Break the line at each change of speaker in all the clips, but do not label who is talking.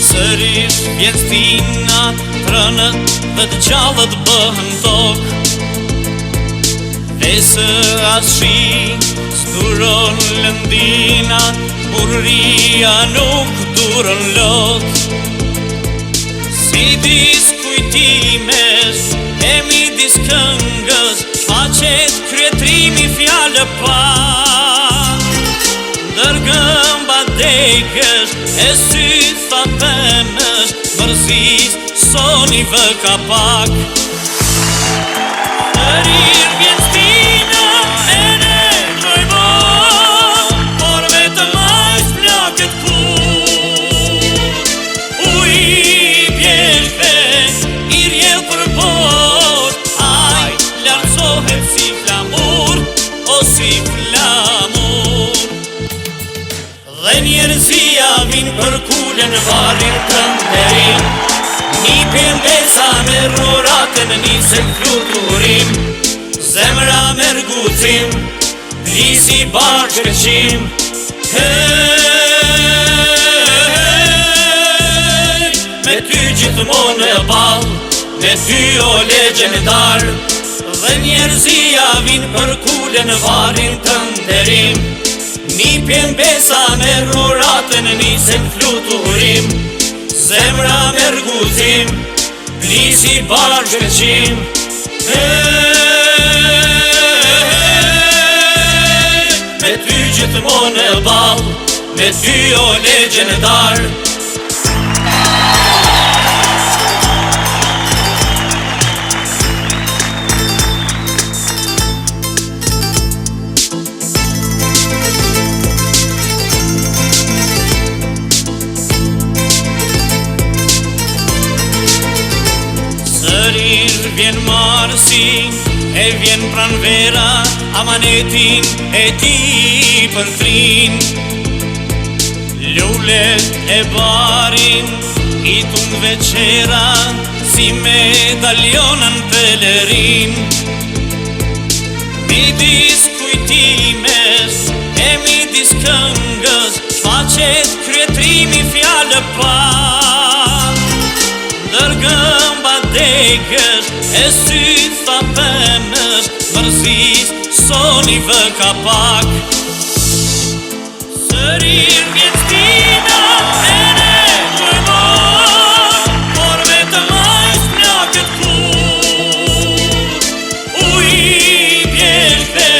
sërish vjen stina, trënët dhe të gjallët bëhen tokë. Dhe së as shi, s'duron lëndina, burria nuk duron lot. Si dis kujtimes, e midis këngës, faqet kryetrimi fjallë pa. Dërgëmba dekës, e sytha pëmës, mërzis, soni vë kapak. Sërir vjen stina, e ne gjojmo, por vetëm ajs plakët kur. Uj pjeshve, i rjell për bot, aj lartësohet si flamur, o si flamur. Dhe njerëzia vin për kulen varin të nderin, një pëmbesa me ruratën nisën fluturim, zemra me rgucim, lisi bashkëqim. Hey, me ty gjithmonë e ball, me ty o legjendar. Dhe njerëzia vin për kulen varin të nderim, një pëmbesa me ruratën nisën fluturim, zemra me rgucim, lisi bashkëqim. Me ty gjithmonë e ball, me ty o legjendar. Sërir vjen marsi, e vjen pranvera, amanetin e ti për trin. Lullet e barin, i tun veqera, si medaljonën pelerin. Midis kujtimes, e midis këngës, faqet kryetrimi fjallë pa. Dërgëmba dekës, e sytha pëmës, mërzis, soni vë kapak. Sërir vjen stina, e ne gjojmo, por vetëm ajs plakët kur. Uj pjeshve,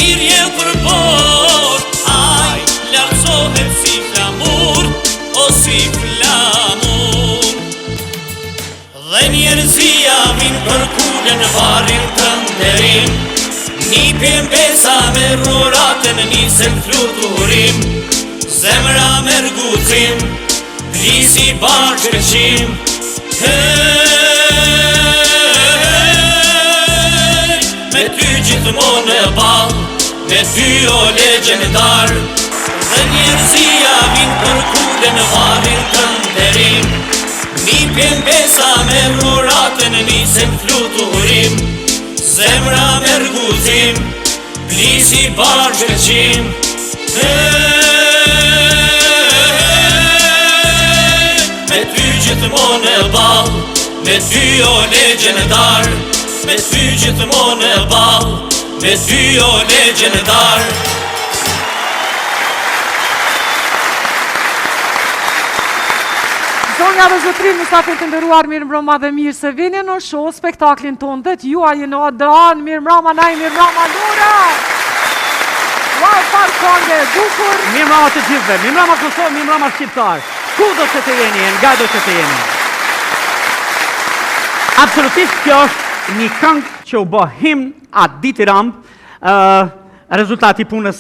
i rjell për bot, aj lartësohet si flamur, o si flamur. Dhe njerëzia vin për kulen varin të nderim, një pëmbesa me ruratën nisën fluturim, zemra me rgucim, lisi bashkëqim. Hey, me ty gjithmonë e ball, me ty o legjendar. Dhe njerëzia vin për kulen varin të nderim, një pëmbesa me ruratën nisën fluturim, zemra me rgucim, lisi bashkëqim. Me ty gjithmonë e ball, me ty o legjendar. Me ty gjithmonë e ball, me ty o legjendar.
Zonja dhe zotrin, mysafir të nderuar, mirë mbroma dhe mirë se vini në show spektaklin tonë dhe t'jua jeni o dëan, mirë mbroma naj, mirë mbroma Lura. Wow, farë këngë, bukur.
Mirë mbroma të gjithve, mirë mbroma Kosovë, mirë mbroma shqiptar. Ku do që të jeni, nga do që të jeni. Absolutisht kjo është një këngë që u bë himn atë ditë i Ramb, rezultati punës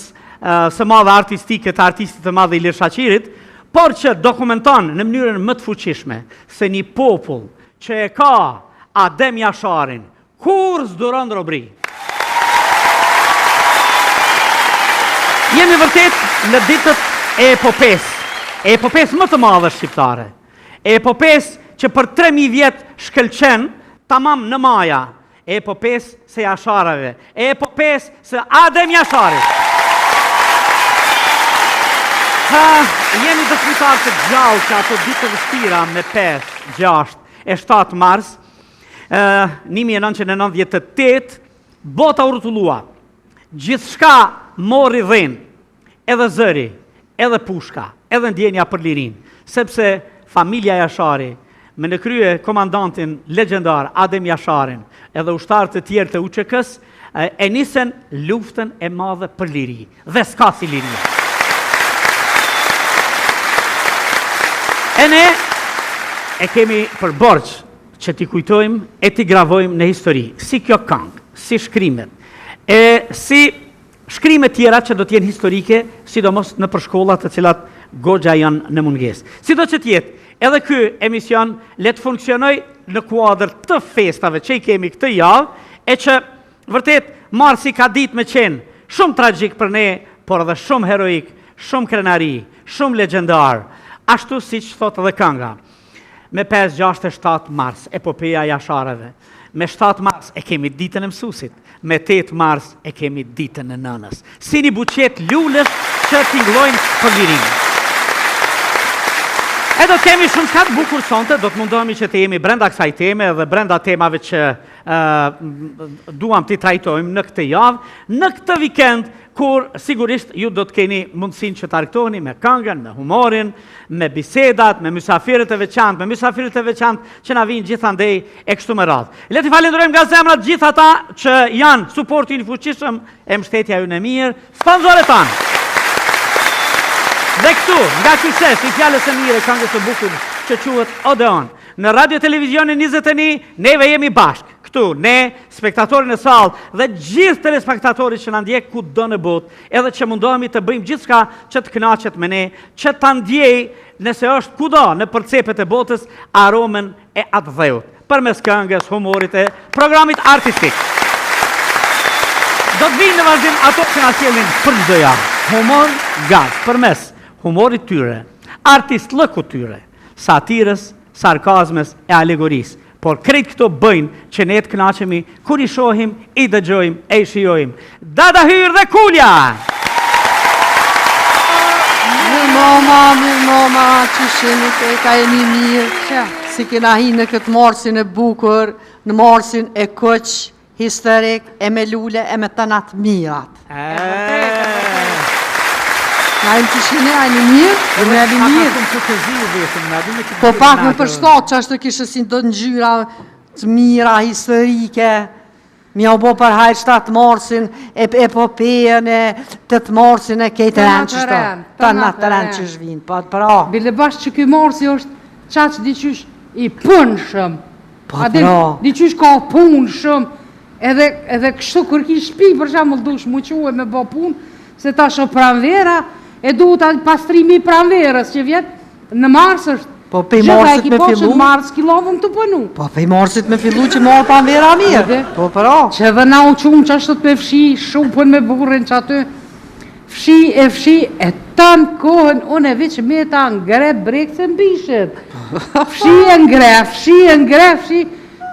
së madhe artistike të artistit të madhe Ilir Shaqirit, por që dokumenton në mënyrën më të fuqishme se një popull që e ka Adem Jasharin, kur s'duron robri. Jemi vërtet në ditët e epopes më të madhe shqiptare, e epopes që për 3000 vjet shkëlqen tamam në maja, e epopes se Jasharave, e epopes se Adem Jasharit. Jemi dëshmitar të gjallë që ato ditë të vështira me 5, 6 e 7 mars 1998, bota u rrotullua. Gjithçka mori dhën, edhe zëri, edhe pushka, edhe ndjenja për lirin, sepse familja Jashari, me në krye komandantin legjendar Adem Jasharin, edhe ushtarët të tjerë të UÇK-s, e nisen luftën e madhe për liri, dhe s'ka si liria. E ne e kemi për borç që t'i kujtojmë e t'i gravojmë në histori, si kjo këngë, si shkrimet, e si shkrimet tjera që do t'jenë historike, sidomos në përshkollat të cilat goxha janë në mungesë. Sido që t'jetë, edhe ky emision le të funksionoj në kuadër të festave që i kemi këtë javë, e që vërtet marsi ka ditë me qenë shumë tragjik për ne, por edhe shumë heroik, shumë krenari, shumë legjendar, ashtu si që thot edhe kënga. Me 5, 6 e 7 mars, epopeja Jashareve. Me 7 mars e kemi ditën e mësusit. Me 8 mars e kemi ditën e nënës. Si një buqet lullës që tingëllojnë për lirinë. E do të kemi shumë shkatë bukur sonte, do të mundohemi që të jemi brenda kësaj teme dhe brenda temave që duam t'i trajtojmë në këtë javë, në këtë vikend, kur sigurisht ju do të keni mundësin që të argëtoheni me këngën, me humorin, me bisedat, me mysafirët e veçantë që na vinë gjithandej e kështu me radhë. Le t'i falenderojmë nga zemra të gjithë ata që janë suportin i fuqishëm e mbështetja ju në mirë, sponsorët tanë. Dhe këtu, nga qyqes, i fjallës e mire, këngës e bukur që quhet Odeon. Në Radio Televizionin 21, neve jemi bashkë. Këtu, ne, spektatorin e sallë dhe gjithë telespektatorit që në ndjek ku do në botë, edhe që mundohemi të bëjmë gjithë shka që të kënaqet me ne, që të ndjej nëse është kudo në përcepet e botës aromen e atë dheut, përmes këngës, humorit e programit artistik. Do të vinë në vazhdim ato që na sjellin për çdo javë. Humor gaz, përmes humorit tyre, artist lëku tyre, satirës, sarkazmes e alegorisë. Por krejt këto bëjnë që ne të kënaqemi kur i shohim, i dëgjojmë, e i shijojmë. Dada Hyrë dhe Kulja!
Mirë mama, që shini të ka e një mirë, si kena hi në këtë marsin e bukur, në marsin e këq, historik, e me lule, e me të natë mirat. Na im që shini a një mirë, dhe me edhe mirë. Po pak më përshtat që ashtë të kishë si do në gjyra të mira, historike, mi au bo për hajtë 7 marsin, epopejën e 8 marsin e kejtë rënë që shto. Ta në të rënë që shvinë, pa të pra.
Bile bashkë që këj marsi është qaqë diqysh i punëshëm.
Pa të pra.
Diqysh ka punëshëm, edhe kështu kër ki shpi, për shamull dush mu quë me bo punë, se ta shë pranvera, e duhet atë pastrimi pranverës që vjetë në mars është.
Po pej marsit me fillu?
Në mars kilovëm të pënu.
Po pej marsit me fillu që marë pranvera mirë. Po pra.
Që dhe na u qumë që ashtë të me fshi, shupën me burin që aty. Fshi e tanë kohën, unë e vi që me ta ngre brekë se mbishet. Fshi e ngre.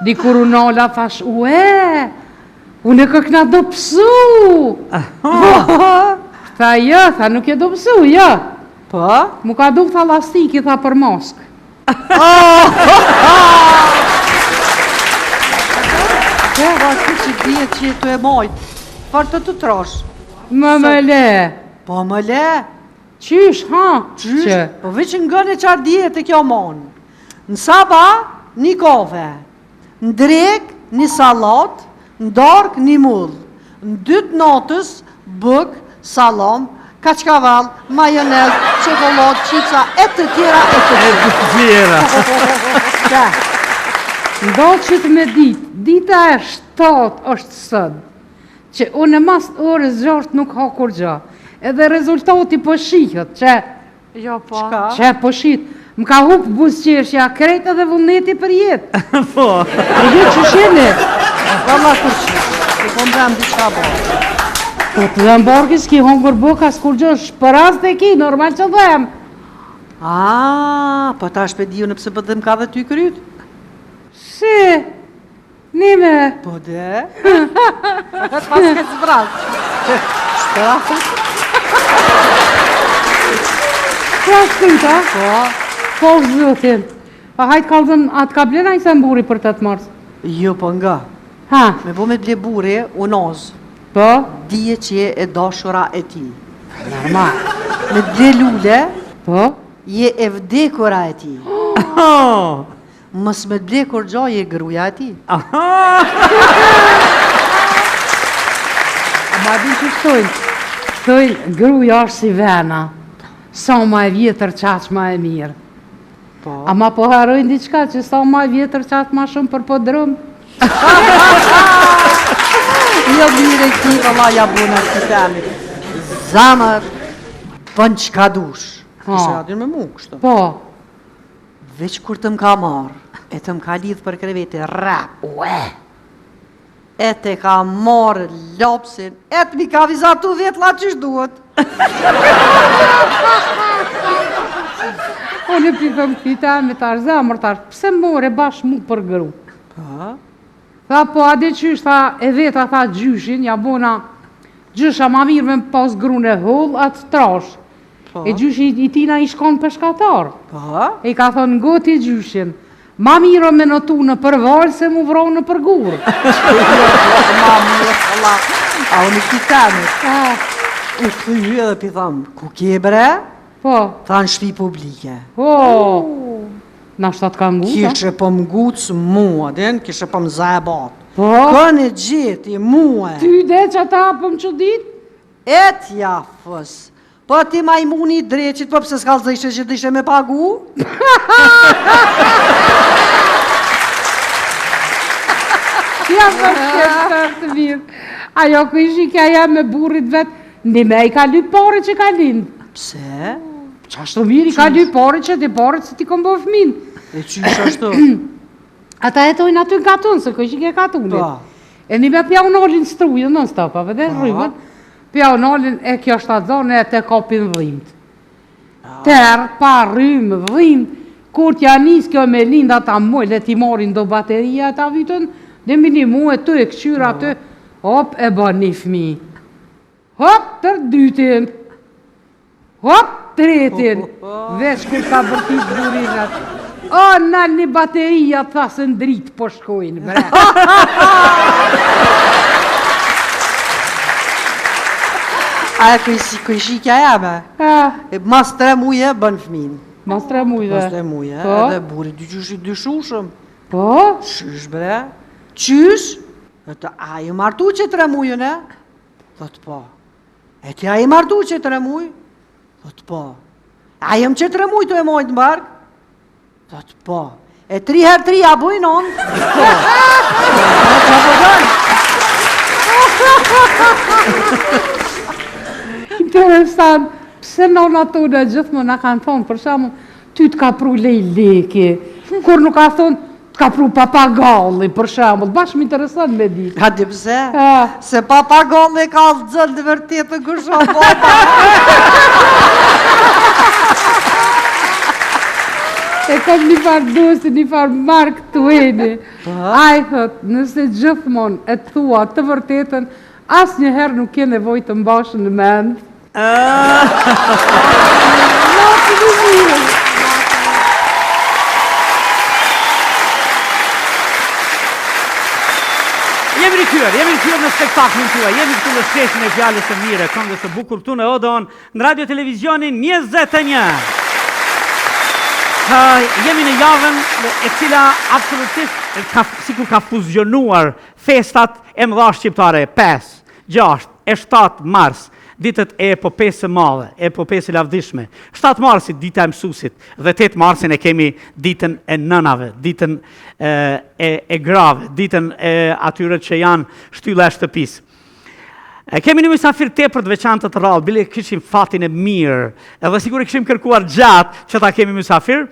Dikur u nala thash, unë e këkna do pësu. Tha, tha, nuk e do pësu,
Po?
Mu ka duk tha lastiki, tha për moskë.
Që vashtu që dhjetë që jetu e mojtë, për të trosh.
Më le.
Po më le.
Qysh, ha?
Qysh? Po veç nga në qarë dhjetë e kjo monë. Në saba, një kove. Në drek, një salat. Në dark, një mull. Në dytë natës, bëk, salam, kachkaval, majonez, çokolad, qica, e të tjera.
Ndo që të me dita e 7 është sëd, që unë e mas orës 6 nuk ha kur gja, edhe rezultati po shihët, që po shihët, më ka hupë buzqeshja, krejt edhe vullneti për jetë.
Po.
E jetë që shene.
Valla kur që, po më dhem diqka bo.
Po të dhe mborkis ki hongur buka s'kur gjo shpëras të ki, normal që dhem.
Po ta shpediju në pëse pëdhem ka dhe ty kryt?
Si, nime.
Po dhe? Pas ke s'vras. Shpëras.
Po shkujta? Po zëtin. Pa hajtë kalëzën, atë ka blena i se mburi për 8 mars?
Jo, po nga.
Ha?
Me po me ble buri, unoz.
Po?
Dije që je e dashura e ti.
Normal.
Me ble lule,
Po?
je e vdekura e ti.
Oh.
Mës me ble kur gjo je gruja e ti.
A ma di që shtojnë? Shtojnë, gruja është si vena. Sa ma e vjetër qaq ma e mirë.
Po.
Ama po harojnë diçka që sa ma e vjetër qaq ma shumë për po drëmë.
Jo mire ti, valla, ja buna të temi. Zamër, pën qka dush. Kështë adin me mu, kështë.
Po,
Veç kur të m'ka marë, e të m'ka lidhë për krevete, rap, ue. E të ka marë lopsin, e të mi ka vizatu vjetla qysh duhet.
unë e pitëm këta me tash zamër tash, pse more bash mu për gru?
Pa?
Tha, po ade qysh, tha, e veta, tha, gjyshin, ja bona, gjysha ma mirë me pas gru në hull, atë trash.
Po?
E gjyshi i tina i shkon peshkatar.
Pa?
E i ka thonë, ngoti gjyshin, ma mirë me notu në përval se mu vronë në përgur.
Ma mirë, valla, a unë i këtë temi. U të thyë edhe pi thamë, ku kje bre?
Po,
Tha në shpi publike.
po, na shtat ka nguta.
Kishe po m'gucë mua, din, kishe po m'zabat.
Po,
Kënë gjeti mua.
ty de që ta pëm që dit?
Et jafës. Po ti majmuni i dreqit, po pëse s'kallë zëshe që t'ishe me pagu?
Ja për të mirë. Ajo këshi kja jam me burit vetë, ndi me i ka lyp pare që ka lindë.
Pse?
Qashtu mirë, i ka lyp pare që ti pare që ti kom bo fmin.
E qysh ashtu?
Ata jetojnë aty në katun, se këshi ke katunit.
Po.
E një me pja unolin strujën, non stop, a vede rrymën. Pja unolin e kjo shtatzone e te kopin dhimt. Terë, pa rrymë, dhimt, kur t'ja nis kjo me linda ta muj, le ti morin do bateria ta vitën, dhe mini mu e të e këqyra të, hop e ba një fmi. Hop tër dytin, hop tretin, veç kur ka bërtit burinat. O, në një bateria tha se në dritë po shkojnë, bre.
A e këjshikja jame? E mas 3 muje bën fmin.
Mas 3 mujve.
Mas 3 muje,
Po?
edhe buri dyshushëm.
Po?
Qysh bre? Qysh? E të a i martu që 3 mujën e? Thot po. E ti a i martu që 3 muj? Thot po. A jem që 3 muj të e mojtë në bark? Thot po. E 3 herë 3 a bujnë on? Po. Qa po dojnë?
Interesant, pse nona tonë gjithmonë na kanë thonë, për shembull, ty t'ka pru lej leki, kur nuk ka thonë, t'ka pru papagalli, për shembull, bashkë më interesant me di.
A di pse?
Ah.
Se papagalli ka zëllë të vërtet të gësha papa.
E kom një farë dosi, një farë Mark Twaini. A i thot, nëse gjithmonë e thua të vërtetën, as njëherë nuk ke nevoj të mbashën në mend.
Jemi rikthyer në spektaklin tuaj, jemi këtu në sheshin e fjalës së mire, këngës së bukur këtu në Odon, në Radio Televizionin 21. Jemi në javën e cila absolutisht sikur ka fuzionuar festat e mëdha shqiptare, 5, 6 e 7 mars. Ditët e epopesë madhe, epopesë lavdishme. 7 marsit, dita e mësuesit, dhe 8 marsin e kemi ditën e nënave, ditën e grave, ditën e atyre që janë shtylla e shtëpisë. Kemi një mysafir tepër të veçantë të rrallë, bile kishim fatin e mirë, edhe sigur e kishim kërkuar gjatë që ta kemi mysafir.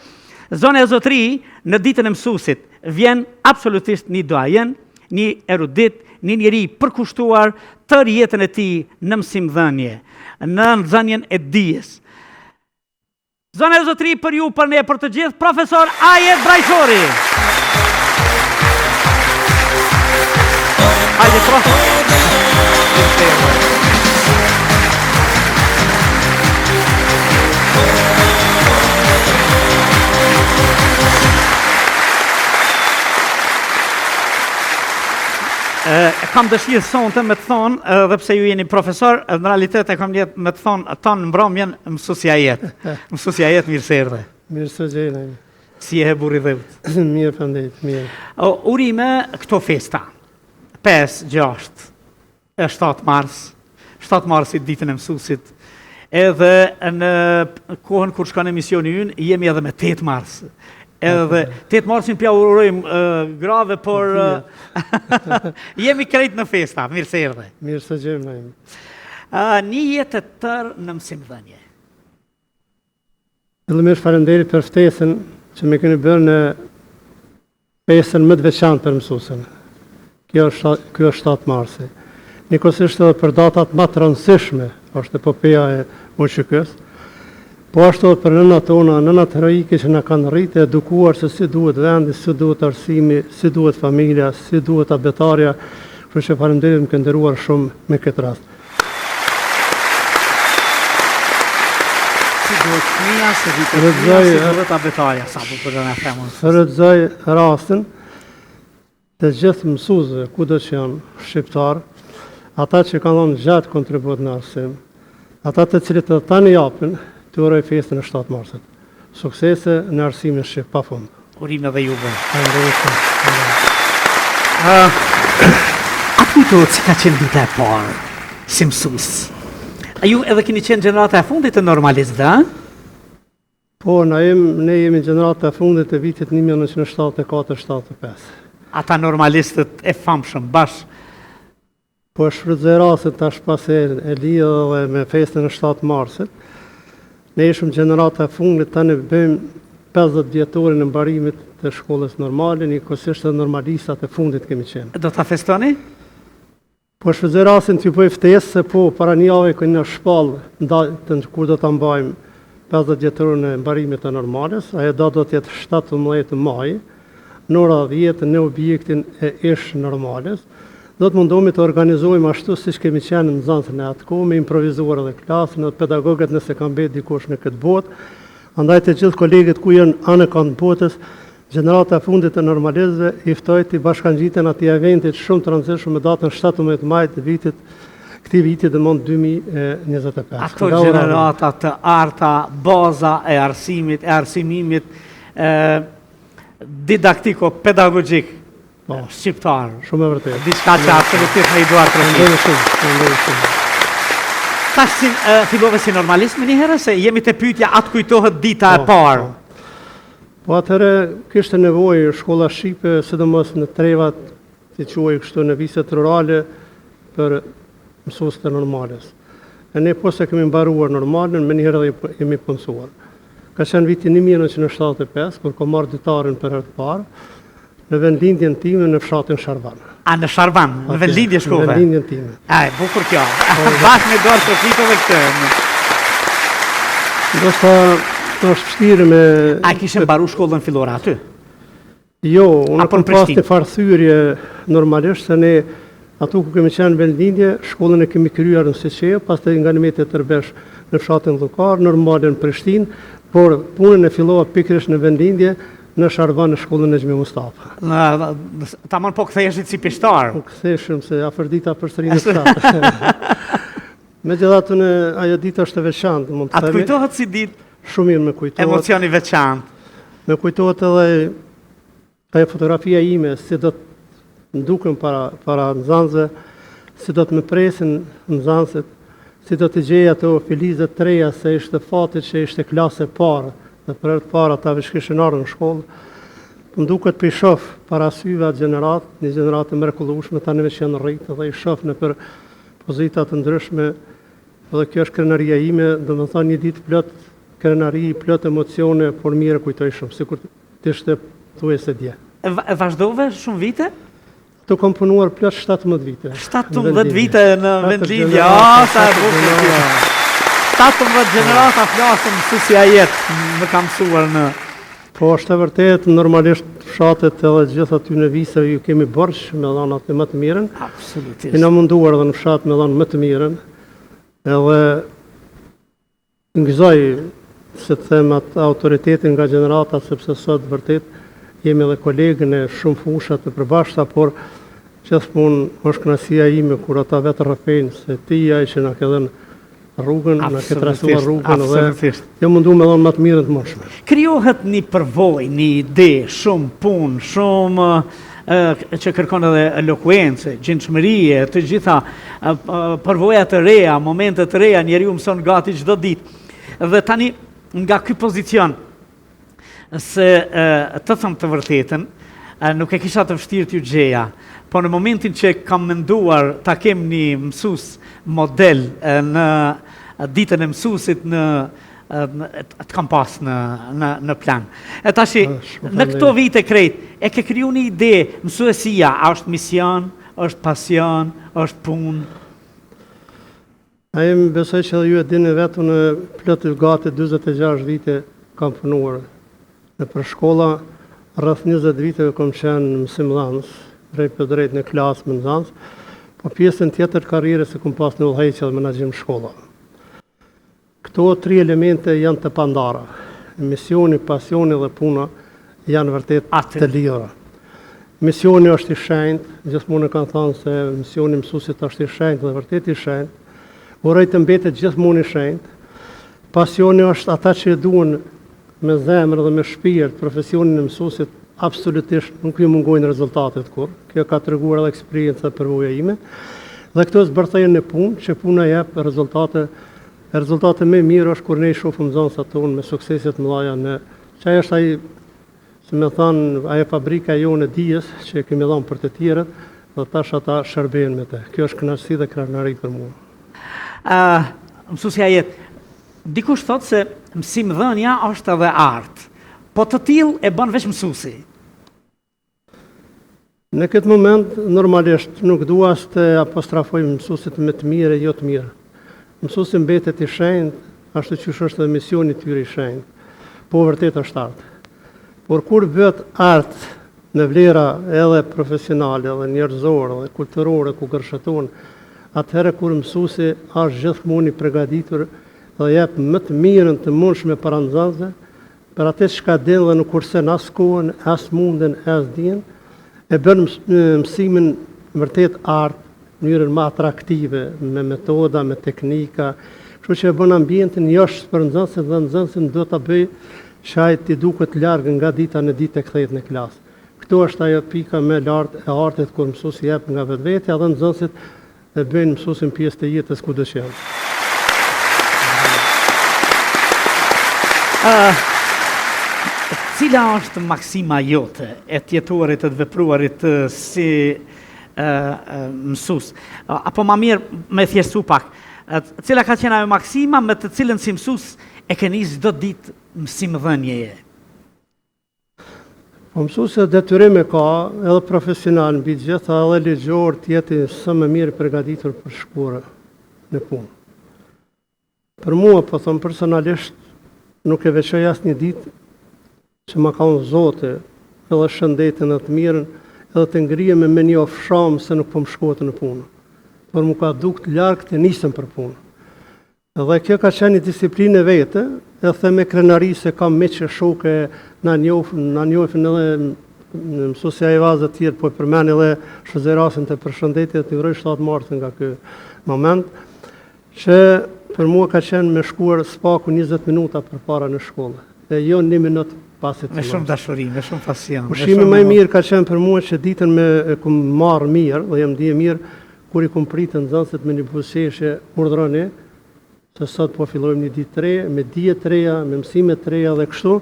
Zona e Zotri, në ditën e mësuesit, vjen absolutisht një doajen, një erudit, një njeri përkushtuar tër jetën e tij në mësimdhënie, në nxënien e dijes. Zona e Zotri për ju, për ne, për të gjithë, profesor Ajet Brajshori. Hajde, profesor. Kam dëshirë sonte me të thonë, edhe pse ju jeni profesor, në realitet e kam jetë me të thonë, tonë mbrëmjen mësusja jetë. Mësusja jetë mirë se erdhe.
Mirë së gjena.
Si e burri dhëvët.
Mirë përndejt, mirë.
Urime këto festa. 5, 6, 7 mars. 7 marsit ditën e mësusit. Edhe në kohën kur shkon emisioni ynë, jemi edhe me 8 mars. Edhe 8 marsin pja urojmë grave, por jemi krejt në festa, mirë se erdhe.
Mirë së gjena.
Një jetë të tërë në mësimdhënie.
Fillimisht falenderit për ftesën që me keni bërë në festën më të veçantë për mësuesën. Kjo është 7 marsi. Njëkohësisht edhe për datat më të rëndësishme, është epopeja e Moshikës. Po ashtu për nënat tona, nënat heroike që na kanë rritë e edukuar se si duhet vendi, si duhet arsimi, si duhet familja, si duhet abetarja, kështu që falenderit më kanë nderuar shumë me këtë rast.
Si duhet fëmija, si duhet abetarja, sa po për në themun.
Rëdzoj rastin të gjithë mësuesve, kudo që janë shqiptar, ata që kanë dhënë gjatë kontribut në arsim, ata të cilët edhe tani japin, të uroj festën e 7 marsit. Suksese në arsimin shqip pa fund.
Urime dhe juve. A kujtohet si ka qenë dita e parë, si mësues? A ju edhe keni qenë gjenerata e fundit të normalistë,
Po, ne jemi gjenerata e fundit të vitit 1974-75.
Ata normalistët e famshëm bashkë.
Po shfrytëzoj rastin tash pas e lidhë dhe me festën e 7 marsit. Ne ishëm gjenerata e fundit, tani bëjmë 50 vjetorin e mbarimit të shkollës normale, njëkohësisht edhe normalistat e fundit kemi qenë.
Do ta festoni?
Po shfrytëzoj rastin t'ju bëj ftesë se po para një javë kemi në shpallë kur do ta mbajmë 50 vjetorin e mbarimit të normales, ajo datë do të jetë 17 maj, në ora 10 në objektin e ish normales. Do të mundohemi të organizojmë ashtu siç kemi qenë në nxënësën e atë kohë, me improvizuar edhe klasën, edhe pedagogët nëse kanë bërë dikush në këtë botë. Andaj të gjithë kolegët ku janë anë kanë botës, gjenerata e fundit të normalistëve i ftoj të bashkangjiten atij eventit shumë të rëndësishëm me datën 17 maj të këtij viti dhe mund 2025.
Ato gjenerata të arta, baza e arsimit, e arsimimit didaktiko-pedagogjik shqiptar.
Shumë e vërtetë.
Diçka që absolutisht me i duar të
shumë.
Tash fillove si normalist më njëherë, se jemi të pyetja atë kujtohet dita e parë.
Po atëherë kishte nevojë shkolla shqipe, sidomos në trevat, si quhej kështu në viset rurale, për mësues të normales. E ne po se kemi mbaruar normalen, më njëherë dhe jemi punësuar. Ka qenë viti 1975, kur ko marrë ditarin për herë të parë, në vendlindjen time në fshatin Sharvan.
A në Sharvan, në vendlindje shkove?
Në vendlindjen time.
Bukur kjo. Bashkë me dorë të fitove këtë.
Do shta është vështirë me...
A kishe mbaru shkollën fillore aty?
Jo, unë kam pas të farthyrje normalisht, se ne ato ku kemi qenë vendlindje, shkollën e kemi kryer në Siçe, pastaj nga Nimeti Tërbesh në fshatin Llokar, normalen Prishtinë, por punën e fillova pikërisht në vendlindje në Sharvan në shkollën e Xhami Mustafa.
Tamam po ktheheshit si pishtar.
Po ktheheshim se afërdita përsëri në shtat. Megjithatë ajo ditë është e veçantë, mund të themi.
Atë kujtohet si ditë?
Shumë mirë më kujtohet.
Emocioni veçantë.
Më kujtohet edhe ajo fotografia ime, si do të ndukem para nxënësve, si do të më presin nxënësit, si do të gjej ato filizet të reja, se ishte fati që ishte klasë e parë. Dhe për herë të parë ata veç kishin ardhur në shkollë. Më duket për i shoh para syve atë gjenerat, një gjenerat e mrekullueshme, tani veç janë rritë dhe i shoh në për pozita të ndryshme. Dhe kjo është krenaria ime, domethënë një ditë plot krenari, plot emocione, por mirë kujtoj shumë, sikur të ishte thuajse dje.
Vazhdove shumë vite?
Tu kam punuar plot 17 vite.
17 vite në vendlindje. Sa e bukur. 17 gjenerata flasën mësuesja jetë, më kam mësuar në...
Po, është e vërtet, normalisht fshatet edhe gjithë aty në vise ju kemi borç me dhanat e më të mirën.
Absolutisht.
I na munduar edhe në fshat me dhanë më të mirën. Edhe ngëzoj se të them atë autoritetin nga gjenerata, sepse sot vërtet jemi edhe kolegë në shumë fusha të përbashkëta, por Gjithmonë është kënaqësia ime kur ata vetë rrëfejnë se ti ai që na ke dhënë rrugën, na ke trasuar rrugën dhe jo mundu me dhënë më të mirën të mundshme.
Krijohet një përvojë, një ide, shumë punë, shumë që kërkon edhe elokuencë, gjendshmërie, të gjitha përvoja të reja, momente të reja, njeriu mëson gati çdo ditë. Dhe tani nga ky pozicion se të them të vërtetën, nuk e kisha të vështirë t'ju gjeja, po në momentin që kam menduar ta kem një mësues model në ditën e mësuesit të kam pas në plan. E tashi, në këto vite krejt, e ke kriju një ide, mësuesia, a është mision, është pasion, është punë?
A jem besoj që ju e dini vetë në plot gati 46 vite kam punuar. Në për shkolla, rreth 20 viteve kam qenë mësimdhënës, drejt për drejt në klasë mësimdhënës, po pjesën tjetër karrierës e kam pas në udhëheqje dhe menaxhim shkolla. Këto 3 elemente janë të pandara. Misioni, pasioni dhe puna janë vërtet të lira. Misioni është i shenjtë, gjithmonë kanë thënë se misioni i mësuesit është i shenjtë dhe vërtet i shenjtë. Uroj të mbetet gjithmonë i shenjtë. Pasioni është ata që duan me zemër dhe me shpirt profesionin e mësuesit, absolutisht nuk ju mungojnë rezultatet kur. Kjo ka treguar edhe eksperjenca e përvoja ime. Dhe këto zbërthejnë në punë, që puna jep rezultate më mirë është kur ne i shohim nxënësat tonë me suksese të mëdha në çaj është ai, si më thon, ajo fabrika jonë e dijes që kemi dhënë për të tjerët, dhe tash ata shërbejnë me të. Kjo është kënaqësi dhe krenari për mua.
Mësuesja jetë, dikush thotë se mësimdhënia është edhe art, po të tillë e bën veç mësuesi.
Në këtë moment, normalisht, nuk dua të apostrofoj mësuesit me të mirë e jo të mirë. Mësuesi mbetet i shenjtë, ashtu që është edhe misioni i tyre i shenjtë. Po vërtet është art. Por kur bëhet art në vlera edhe profesionale, edhe njerëzore, edhe kulturore, ku gërsheton, atëherë kur mësuesi është gjithmonë i përgatitur dhe jep më të mirën të mundshme para nxënësve, për atë çka din dhe nuk kursen as kohën, as mundën, as dijen, e bën mësimin vërtet art, në mënyrën më atraktive, me metoda, me teknika, kështu që e bën ambientin jashtë për nxënësin dhe nxënësin do ta bëj shajt i duket larg nga dita në ditë e kthehet në klasë. Këto është ajo pika më e lartë e artit kur mësuesi jep nga vetvetja dhe nxënësit e bëjnë mësuesin pjesë të jetës kudo që janë.
Cila është maksima jote e të jetuarit e të vepruarit si mësues? Apo më mirë me thjeshtu pak, cila ka qenë ajo maksima me të cilën si mësues e ke nis çdo ditë mësimdhënieje?
Po mësuesi detyrim e ka edhe profesional mbi të gjitha edhe ligjor të jetë sa më mirë përgatitur për shkollë në punë. Për mua, po them personalisht, nuk e veçoj asnjë ditë që ma ka unë Zote, edhe shëndetin e të mirën, edhe të ngrijem me një ofsham se nuk po më shkote në punë. Por mu ka dukt larg të nisem për punë. Edhe kjo ka qenë një disiplinë vete, e the me krenari se kam me që shoke na njofin edhe mësuesja e vazë të tjerë, po e përmend edhe shëzerasin të përshëndetje të uroj 7 martë nga ky moment, që për mua ka qenë me shkuar spaku 20 minuta përpara në shkollë, e jo 1 minutë pasi të
Me shumë dashuri, me shumë pasion.
Pushimi më i mirë ka qenë për mua që ditën me e kum marrë mirë dhe jam dije mirë kur i kum pritë nxënësit me një buzëqeshje urdhroni se sot po fillojmë një ditë të re, me dije të reja, me mësime të reja dhe kështu.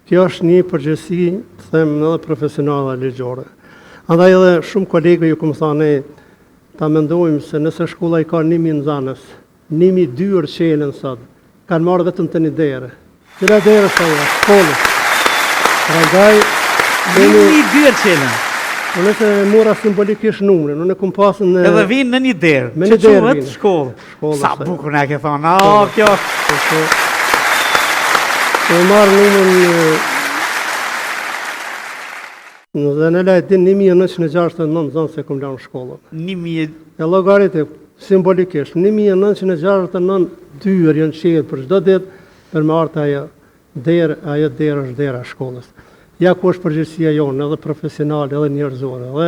Kjo është një përgjegjësi, të them, edhe profesionale ligjore. Andaj edhe shumë kolegë ju kum thënë ta mendojmë se nëse shkolla i ka 1000 nxënës, 1200 qelen sot, kanë marrë vetëm të një derë. Cila derë është ajo? Shkollë. Prandaj,
Vini 2 qelen.
unë e mora simbolikisht numrin, unë e kum pasën në...
Edhe vinë në një derë,
Me
që
një derë
quhet
vinë.
shkollë.
Shkolla,
Sa
sa-
bukur na ke thonë, kjo...
E marrë numrin dhe në lajt din 1969 nxënës se kum lanë shkollën.
1000
E llogaritë simbolikisht 1969 dyer janë qelë për çdo ditë për me ardhur ajo derë është dera e shkollës. Ja ku është përgjegjësia jonë, edhe profesionale, edhe njerëzore. Dhe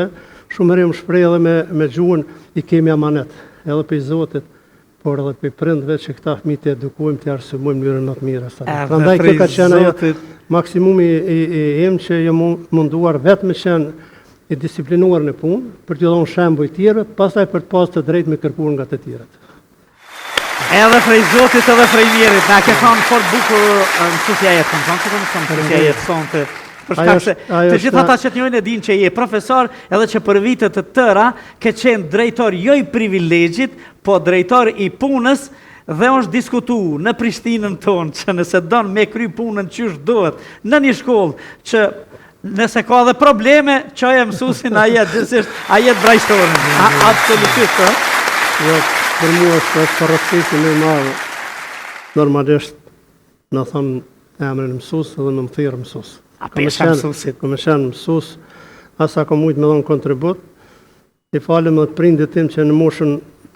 shumë herë më shpreh edhe me gjuhën i kemi amanet, edhe për Zotit, por edhe për prindve që këta fëmijë të edukojmë, të arsimojmë në mënyrën më të mirë. Prandaj kjo ka qenë ajo maksimumi im që jam munduar vetëm të qenë i disiplinuar në punë, për t'ju dhënë shembull të tjerë, pastaj për të pasur të drejtë me kërkuar nga të tjerët.
Edhe prej Zotit edhe prej njerit, na ke thonë fort bukur mësuesja jetë, thonë që thonë mësuesja jetë sonte. Për shkak se të gjithë ata që të njohin e dinë që je profesor, edhe që për vite të tëra ke qenë drejtor jo i privilegjit, po drejtor i punës, dhe është diskutu në Prishtinën tonë që nëse don me kry punën qysh duhet në një shkollë që nëse ka dhe probleme, qoje mësuesin a jetë brajshtorën. Absolutisht,
Jo, për mua është përrësiti më i madh. Normalisht në thonë emrin mësues dhe më thirr mësues.
A pesha mësuesit.
Kam qenë mësues, asa kam mujtë me dhënë kontribut. I falem edhe prindit tim që në moshën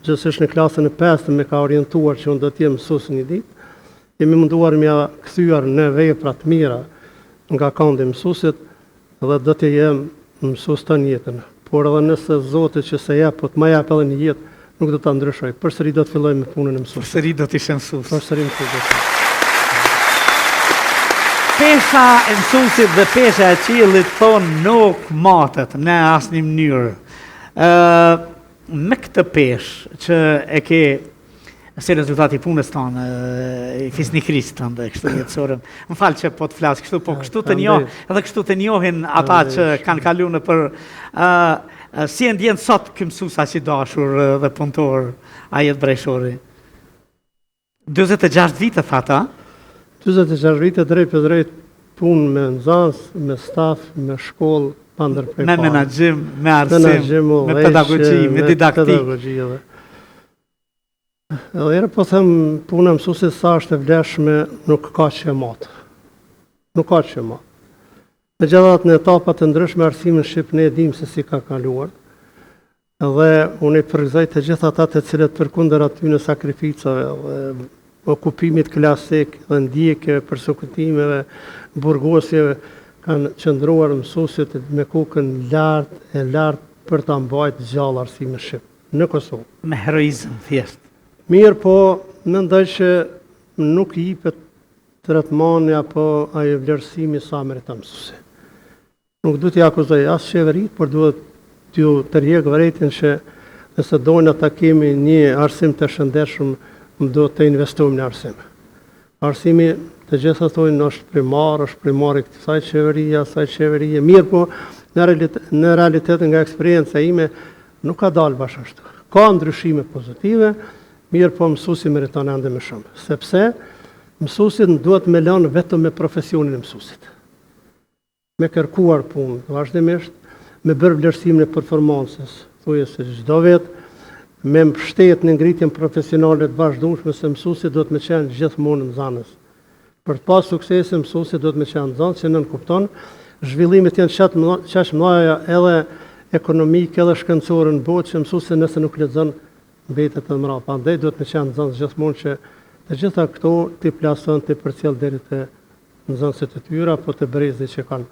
gjithsesi në klasën e 5 me ka orientuar që unë do të jem mësues një ditë. Jemi munduar m'ia kthyer në vepra të mira nga kandi mësuesit dhe do të jem mësues të jetën. Por edhe nëse Zoti që se jep, po të më jap edhe një jetë, nuk do ta ndryshoj. Përsëri do të filloj me punën e mësuesit.
Përsëri do të ishe mësues.
Përsëri mësues.
Pesha e mësuesit dhe pesha e qiellit thonë nuk matet në asnjë mënyrë. Me këtë peshë që e ke si rezultati punës tonë, i fisnikrisë tonë dhe kështu jetësorën. Më falë që po të flasë kështu, po kështu të njohin, edhe kështu të njohin ata që kanë kalu në për si e ndjenë sot kë mësuesa që dashur dhe punëtor, a jetë brejshori. 26 vite thata?
26 vite drejt për drejt punë me nxënës, me staf, me shkollë, pa ndërprej
me menaxhim, me arsim, me pedagogji, me didaktik.
Edhe po them puna e mësuesit sa është e vlefshme, nuk ka që matë. Nuk ka që matë. Megjithatë në etapat të ndryshme arsimin shqip ne e dimë se si ka kaluar. Edhe unë i përgëzoj të gjithë ata të cilët përkundër aty në sakrificave dhe okupimit klasik dhe ndjekjeve, përsekutimeve, burgosjeve kanë qëndruar mësuesit me kokën lart për ta mbajtur gjallë arsimin shqip në Kosovë.
Me heroizëm thjesht.
Mirë, po mendoj që nuk i jepet tretmani apo ai vlerësimi sa meriton mësuesi. Nuk duhet t'i akuzoj as qeverit, por duhet t'ju tërheq vërejtjen që nëse dojnë ata kemi një arsim të shëndetshëm, do të investojmë në arsim. Arsimi të gjitha thonë është primar i kësaj qeverie, asaj qeverie. Mirë, po në realitetin nga eksperienca ime nuk ka dalë bashkë ashtu. Ka ndryshime pozitive, mirë po mësuesi meriton ende më shumë, sepse mësuesit duhet me lënë vetëm me profesionin e mësuesit. Me kërkuar punë vazhdimisht, me bërë vlerësimin e performancës, thuje se çdo vit, me mbështet në ngritjen profesionale të vazhdueshme se mësuesi duhet me qenë gjithmonë nxënës. Për të pas suksese mësuesi duhet me qenë nxënës që nën kupton zhvillimet janë çaq mëdha edhe ekonomike edhe shkencore në botë që mësuesi nëse nuk lexon mbetet të mbrapa. Prandaj duhet me qenë nxënës gjithmonë që të gjitha këto ti plason ti përcjell deri te nxënësit e tyre apo te brezit që kanë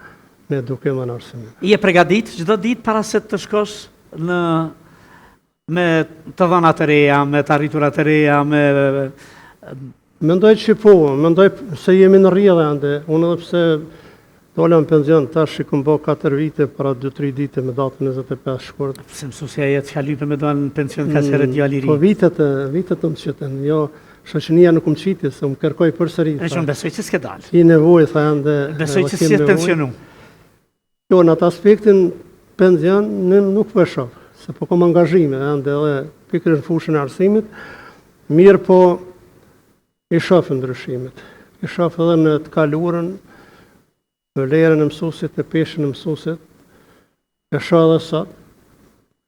në edukim dhe në arsim.
Je përgatit çdo ditë para se të shkosh me të dhëna të reja, me të arritura të reja,
Mendoj që po, mendoj se jemi në rrjedhë ende. Unë edhe pse dola në pension tash i kam bë 4 vite para 2-3 ditë me datën 25 shkurt.
Se mësuesja jetë ka lypë me dola në pension ka qenë djali i ri.
Po vitet më qiten, jo shoqënia nuk më qiti, se më kërkoj përsëri.
Unë besoj që s'ke dalë.
I nevojë tha ende.
Besoj që si pensionu.
Jo, në atë aspektin pension nuk po e shoh, se po kam angazhime ende edhe pikërisht në fushën e arsimit. Mirë po i shoh ndryshimet. I shoh edhe në të kaluarën, vlerën e mësuesit, e peshën e mësuesit. E shoh edhe sot.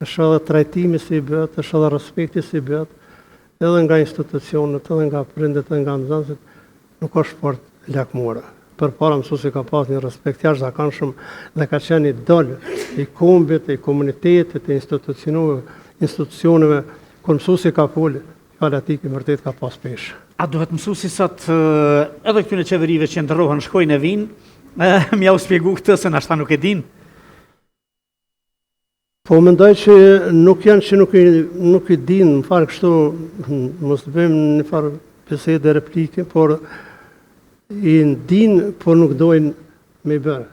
E shoh edhe trajtimi si i bëhet, e shoh edhe respekti si i bëhet, edhe nga institucionet, edhe nga prindët, edhe nga nxënësit, nuk është fort lakmore. Përpara mësuesi ka pas një respekt jashtëzakonshëm dhe ka qenë idol i kombit, i komunitetit, i institucioneve, kur mësuesi ka folë, falatik i vërtet ka pas peshë.
A duhet mësuesi sot edhe këtyre qeverive që ndërrohen, shkojnë e vinë, m'ja u shpjegu këtë se nashta nuk e din?
Po mendoj që nuk janë që nuk i din, në farë kështu, mos të bëjmë një farë bisede replike, por i din, por nuk dojnë me bërë.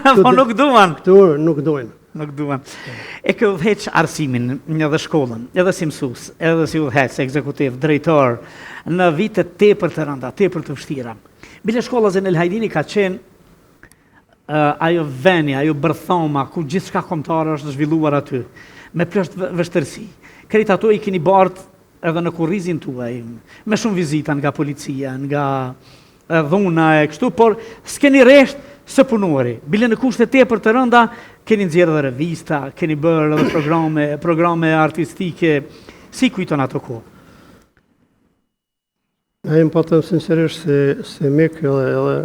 Po nuk duan.
Këtu nuk dojnë.
Nuk duan. E kjo veç arsimin, edhe shkollën, edhe si mësus, edhe si udhëheqës, ekzekutiv, drejtor, në vitet tepër të rënda, tepër të vështira. Bile shkolla Zenel Hajdini ka qenë ajo veni, ajo bërthoma, ku gjithë shka kombëtare është zhvilluar aty, me plësht vështërsi. Krejt ato i keni bartë edhe në kurrizin tuaj, me shumë vizita nga policia, nga dhuna e kështu, por s'keni resht së punori. Bile në kushte tepër të rënda, keni nxjerrë dhe revista, keni bërë edhe programe artistike, si kujton ato kohë?
A jem patëm sinqerisht se mik edhe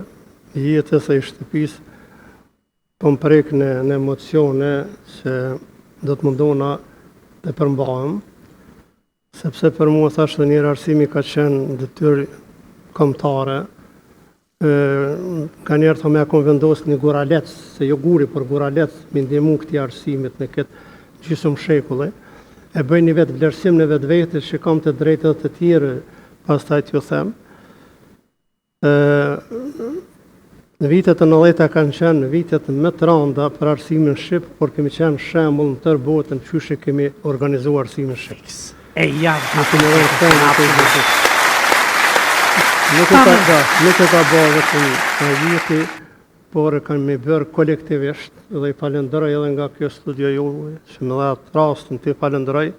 jetës e shtëpisë po më prek në emocione që do të mundona të përmbahem, sepse për mua thashtë dhe njërë arsimi ka qenë detyrë kombëtare. Ka njerë të me akon vendosë një guralet, se jo guri, por guralet me ndihmu këti arsimit në këtë gjysëm shekulle. E bëj një vetë vlerësim në vetë vetë që kam të drejtët të tjere, pas taj t'ju them. Në vitet të 90 kanë qenë vitet më të rënda për arsimin shqip, por kemi qenë shembull në tërë botën qyshe kemi organizuar arsimin shqip.
E ja,
Nuk e ka bërë vetëm në jeti, por e kanë me bërë kolektivisht dhe i falenderoj edhe nga kjo studio juve, që më dha rastin të i falenderoj,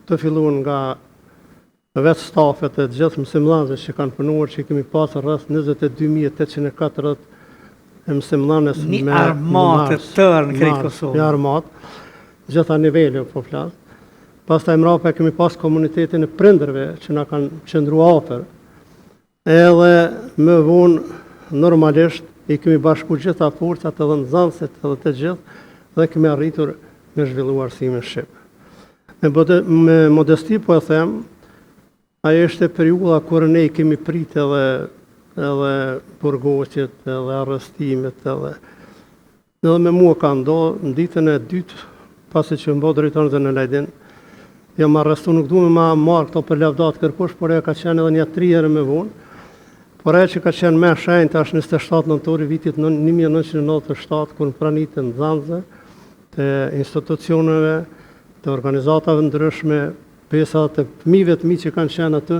të filluan nga vetë stafet e gjithë mësimdhënësve që kanë punuar, që kemi pasur rreth 22.840 mësimdhënës
një armatë të tërë në krejt Kosovë.
Një armatë, gjitha nivele po flas. Pastaj mrapa kemi pas komunitetin e prindërve që na kanë qëndruar afër. Edhe më vonë normalisht i kemi bashku gjitha forcat edhe nxënësit edhe të gjithë dhe kemi arritur me zhvilluar arsimin shqip. Me modesti po e them, ajo është periudha kur ne kemi prit edhe burgoqet, edhe arrestimet, edhe me mua ka ndodhur në ditën e dytë, pasi që më bë drejtor në Lajdin, jam arrestu, nuk du me ma marrë këto për lavdat kërkush, por e ka qenë edhe një 3 herë me vonë, por e që ka qenë me shenjtë është 27 nëntori vitit 1997, kur në pranitë në Zanzë, të institucioneve, të organizatave ndryshme, pesa të fëmijëve të mi që kanë qenë aty,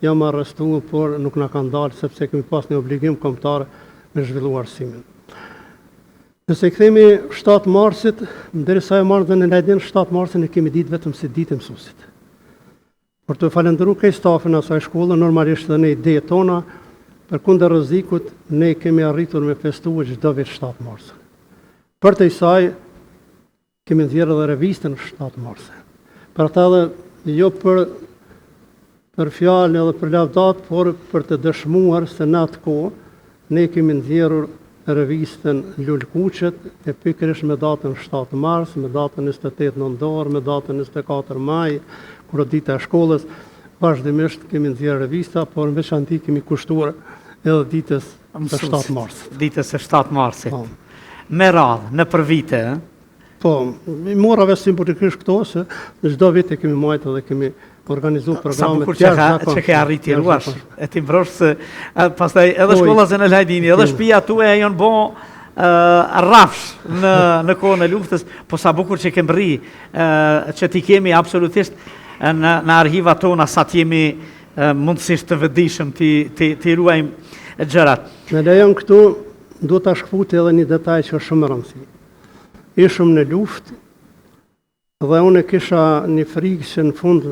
jam arrestuar, por nuk na kanë dalë, sepse kemi pas një obligim kombëtar me zhvilluar arsimin. Nëse kthehemi 7 marsit, derisa e marrë dhe në Lajdin 7 marsin e kemi ditë vetëm si ditë e mësuesit. Por të falenderuar këtij stafin asaj shkolle, normalisht dhe ne idetë tona, përkundër rrezikut, ne kemi arritur me festuar çdo vit 7 mars. Për të saj kemi nxjerrë edhe revistën 7 mars. Për ata dhe jo për fjalë edhe për lavdat, por për të dëshmuar se në atë kohë ne kemi nxjerrur revistën Lulkuqet, e pikërisht me datën 7 mars, me datën 28 nëntor, me datën 24 maj, kur dita e shkollës, vazhdimisht kemi nxjerrë revista, por në veçanti kemi kushtuar edhe ditës së 7 mars.
Ditës së 7 marsit. Me radhë, në për vite,
Po, i morave simbolikisht këto, se çdo vit e kemi marrë dhe kemi organizuar programe
të jashtëzakonshme. Sa bukur që ke arriti ruash, e ti mbrosh se pastaj edhe shkolla Zenel Hajdini, edhe shtëpia tuaj janë bo rrafsh në kohën e luftës, po sa bukur që ke mbri që ti kemi absolutisht në arhivat tona sa të jemi mundësisht të vëdishëm të ruajmë gjërat.
Në lejon këtu, duhet ta shkputi edhe një detaj që është shumë rëndësishëm. Ishëm në luftë dhe unë kisha një frikë që në fund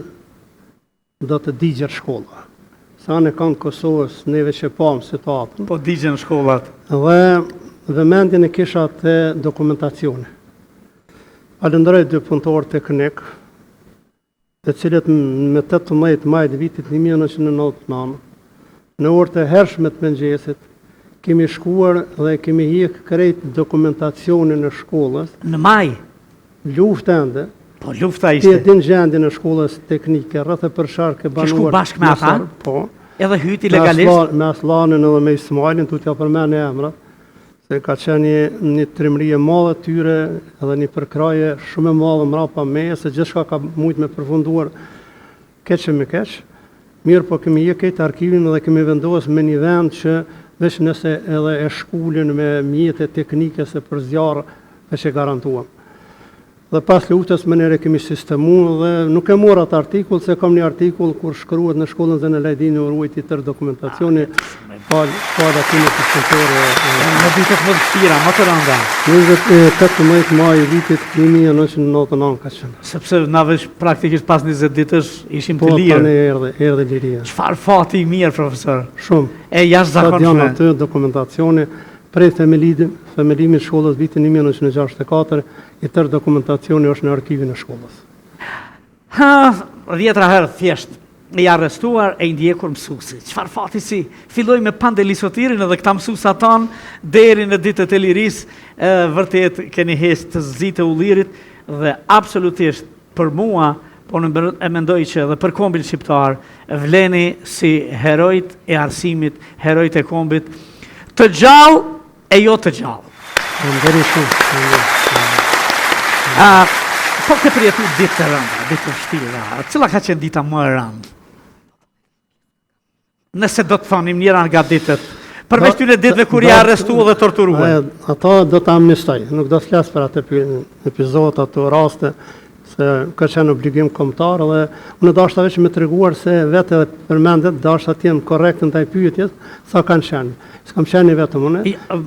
do të digjer shkolla. Sa në kanë Kosovës, neve që pamë situatën.
Po digjen shkollat.
Dhe mendjen e kisha të dokumentacione. Falenderoj 2 punëtorë teknik, të cilët me 18 maj të vitit 1999, në orët e hershme të mëngjesit, kemi shkuar dhe kemi hjek krejt dokumentacionin në shkollës.
Në maj?
Luftë ende.
Po lufta ishte.
Ti e din gjendjen e shkollës teknike, rreth e përshar ke banuar.
Ki shku bashkë me ata?
Po.
Edhe hyti legalisht?
Me Aslanin edhe me Ismailin, tu t'ja përmend emrat. se ka qenë një trimëri e madhe tyre edhe një përkraje shumë e madhe mrapa meje, se gjithçka ka mujt me përfunduar keq me keq. Mirë, po kemi këtë arkivin dhe kemi vendosur me një vend që veç nëse edhe e shkullin me mjete teknike se për zjarë veç e garantuam. Dhe pas luftës më nere kemi sistemu dhe nuk e mora atë artikull, se kam një artikull kur shkruhet në shkollën Zene Lajdini u ruajti tërë dokumentacioni, pa datime të shkëntore.
Në ditët më të vështira, më të rënda.
18 maj vitit 1999 ka qenë.
Sepse na veç praktikisht pas 20 ditësh ishim të
Po,
lirë.
tani erdhe liria.
Çfarë fati i mirë, profesor?
Shumë.
E jashtëzakonshme.
Sa janë aty dokumentacioni, prej themelimit shkollës vitin 1964, i tërë dokumentacioni është në arkivin e shkollës.
10 herë thjesht i arrestuar e i ndjekur mësuesi. Çfarë fati si? Filloi me pandelisotirin edhe këta mësuesa tanë deri në ditët e lirisë, vërtet keni hes të zitë ullirit dhe absolutisht për mua, po e mendoj që edhe për kombin shqiptar, vleni si herojt e arsimit, herojt e kombit, të gjallë e jo të gjallë.
Nderi shumë.
Po ke përjetu ditë të rënda, ditë të vështira, cila ka qenë dita më e rëndë? Nëse do të thonim njëra nga ditët, përveç tyre ditëve kur ja arrestu dhe torturuar.
Ato do të amnistoj, nuk do të flas për atë epizod, ato raste, se ka qenë obligim kombëtar dhe unë dashta veç me treguar se vetë përmendet dashta të jenë korrekt ndaj pyetjes sa kanë qenë. S'kam qenë vetëm unë.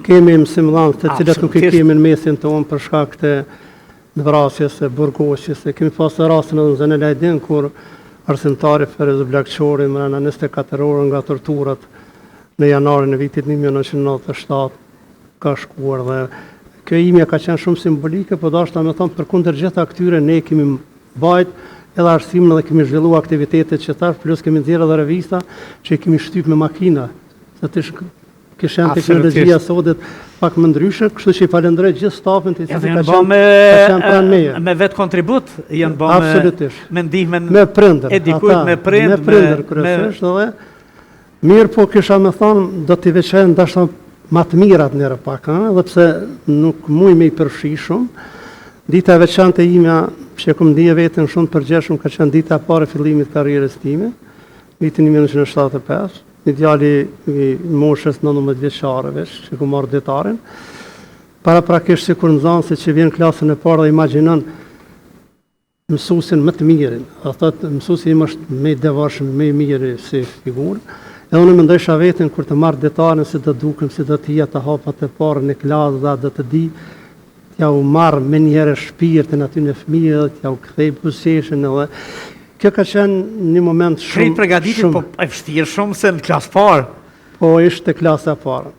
Kemi mësimdhanë të cilët nuk i kemi në mesin tonë për shkak të vrasjes e burgosjes. Kemi pasur rastin edhe në Zene Lajdin kur arsimtari Ferez Blakçori mrena 24 orë nga torturat në janarin e vitit 1997 ka shkuar dhe kjo imja ka qenë shumë simbolike, po dashta me thonë përkundër gjitha këtyre ne kemi bajt edhe arsimin dhe kemi zhvilluar aktivitetet qytetar, plus kemi nxjerrë edhe revista që i kemi shtyp me makina. Se të kishen teknologjia sotet pak më ndryshe, kështu që i falenderoj gjithë stafin të cilët ka qenë pranë meje.
Me vetë kontribut janë bërë me ndihmën
me prindër,
e dikujt me prind,
me prindër kryesisht edhe mirë, po kisha me thonë do t'i veçojnë ndashta ma të mirat njëre pak, edhe pse nuk muj me i përfshi shumë. Dita e veçantë e imja, që e kom ndije vetën shumë përgjeshëm, ka qenë dita e parë e fillimit karrierës time, vitin 1975, një djali i moshës 19 vjeçare veç, që ku marrë detarin. Para prakisht si kur nëzanë se që vjen klasën e parë dhe imaginon mësusin më të mirin. Dhe thotë mësusi im është me i devashëm, me i miri si figurë. Edhe unë mendojsha vetën kur të marrë detarin si të dukem, si të t'ja të hapat e parë në klasë dhe të di t'ja u marrë me njëherë shpirtin aty në fëmijë dhe t'ja u kthej buzëqeshën edhe kjo ka qenë një moment shumë...
Krejt përgatitit, po e vështirë shumë se në klasë parë.
Po ishte klasa e parë.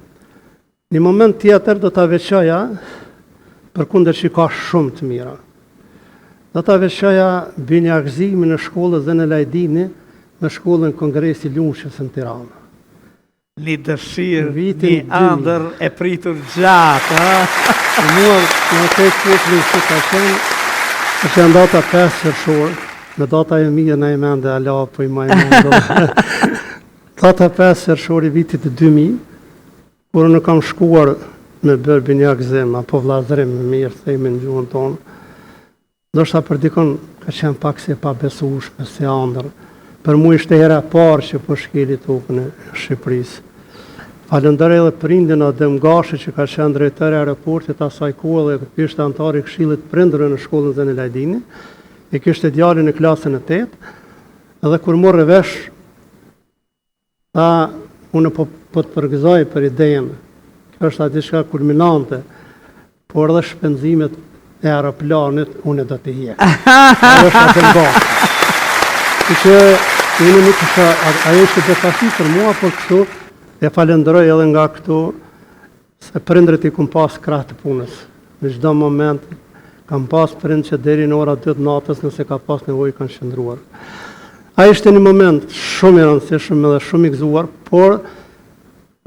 Një moment tjetër do t'a veçoja, përkundër që ka shumë të mira. Do t'a veçoja binjakëzimin në shkollën Zene Lajdini me shkollën Kongresi Lunshës në Tiranë.
Një dëshirë, një ëndër e pritur gjatë.
Mua në këtë kutlin që ka qenë data 5 qershor, me data e mija në e mende ala, po i maj mendo. Data 5 qershor i vitit 2000, kur në kam shkuar me bërë binjakëzim, apo vllazërim me mirë, thejme në gjuhën tonë, ndoshta për dikon ka qenë pak si pa besueshme, si ëndër. Për mu ishte hera parë që po shkeli tokën e Shqipërisë. Falenderoj edhe prindin Adem Gashi që ka qenë drejtori i aeroportit asaj kohe dhe ishte antar i këshillit prindërve në shkollën Zene Lajdini. I kishte djalin në klasën e 8. Edhe kur morë vesh, unë po të përgëzoj për idejen. Kjo është atë diçka kulminante, por edhe shpenzimet e aeroplanit unë do të hiq. Ajo është Adem Gashi. Që unë nuk isha, ajo ishte befasi për mua, por kështu e falenderoj edhe nga këtu se prindrit i kum pas krah të punës. Në çdo moment kam pas prind që deri në ora 2 natës nëse ka pas nevojë kanë qëndruar. Ai ishte një moment shumë i rëndësishëm edhe shumë i gëzuar, por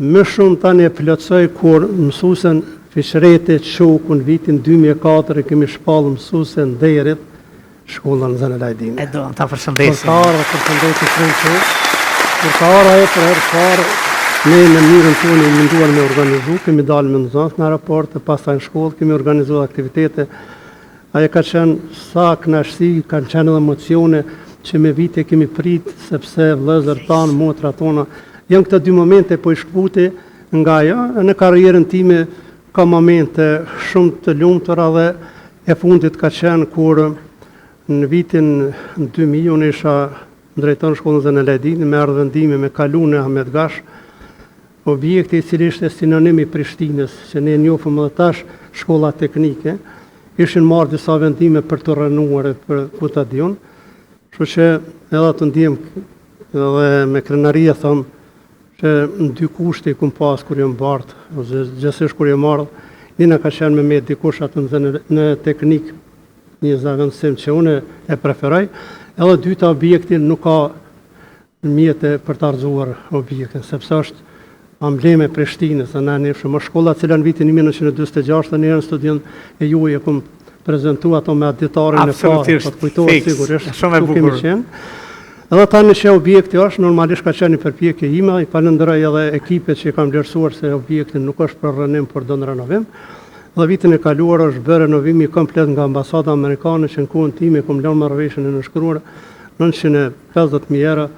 më shumë tani e plotësoj kur mësuesen Fishreti Çoku në vitin 2004 kemi shpallur mësuesen Derit shkollën Zene Lajdini.
E do, ta përshëndesim.
Përkarë, përshëndesim Frenqo. Përkarë e për herë parë Ne në mënyrën tonë i menduar me organizu, kemi dalë me nëzënës në raporte, pastaj në shkollë, kemi organizuar aktivitete. Ajo ka qenë sa kënaqësi, kanë qenë edhe emocione që me vite kemi prit, sepse vëllezër tanë, motra tona, janë këto dy momente po i shkputi nga ajo, në karrierën time ka momente shumë të lumtura dhe e fundit ka qenë kur në vitin 2000 unë isha drejton shkollën Zën e Ledin, me ardhë vendime me kalune Ahmet Gash, objekti i cili ishte sinonim i Prishtinës, që ne njohëm edhe tash shkolla teknike, ishin marrë disa vendime për të rënuar e për kuta dion, kështu që edhe të ndihem edhe me krenaria thëmë që në dy kushte i kum pas kur jam bartë, ose gjësisht kur jam ardhë, njëna ka qenë me dikush atë në teknik, një zavendësim që unë e preferoj, edhe dyta objektin nuk ka mjete për të arzuar objektin, sepse është ambleme Prishtinës, e në shumë shkolla cila në vitin 1926 dhe njerën studion e juaj e kum prezentu ato me aditarin e parë, po të kujtohet sigurisht,
shumë e bukur.
Edhe tani që objekti është, normalisht ka qenë një përpjekje ime, i falenderoj edhe ekipet që i kam vlerësuar se objektin nuk është për rënim, por do në renovim. Dhe vitin e kaluar është bërë renovimi komplet nga ambasada amerikane që në kohën time kom lënë marrëveshjen e nënshkruar 950.000 euro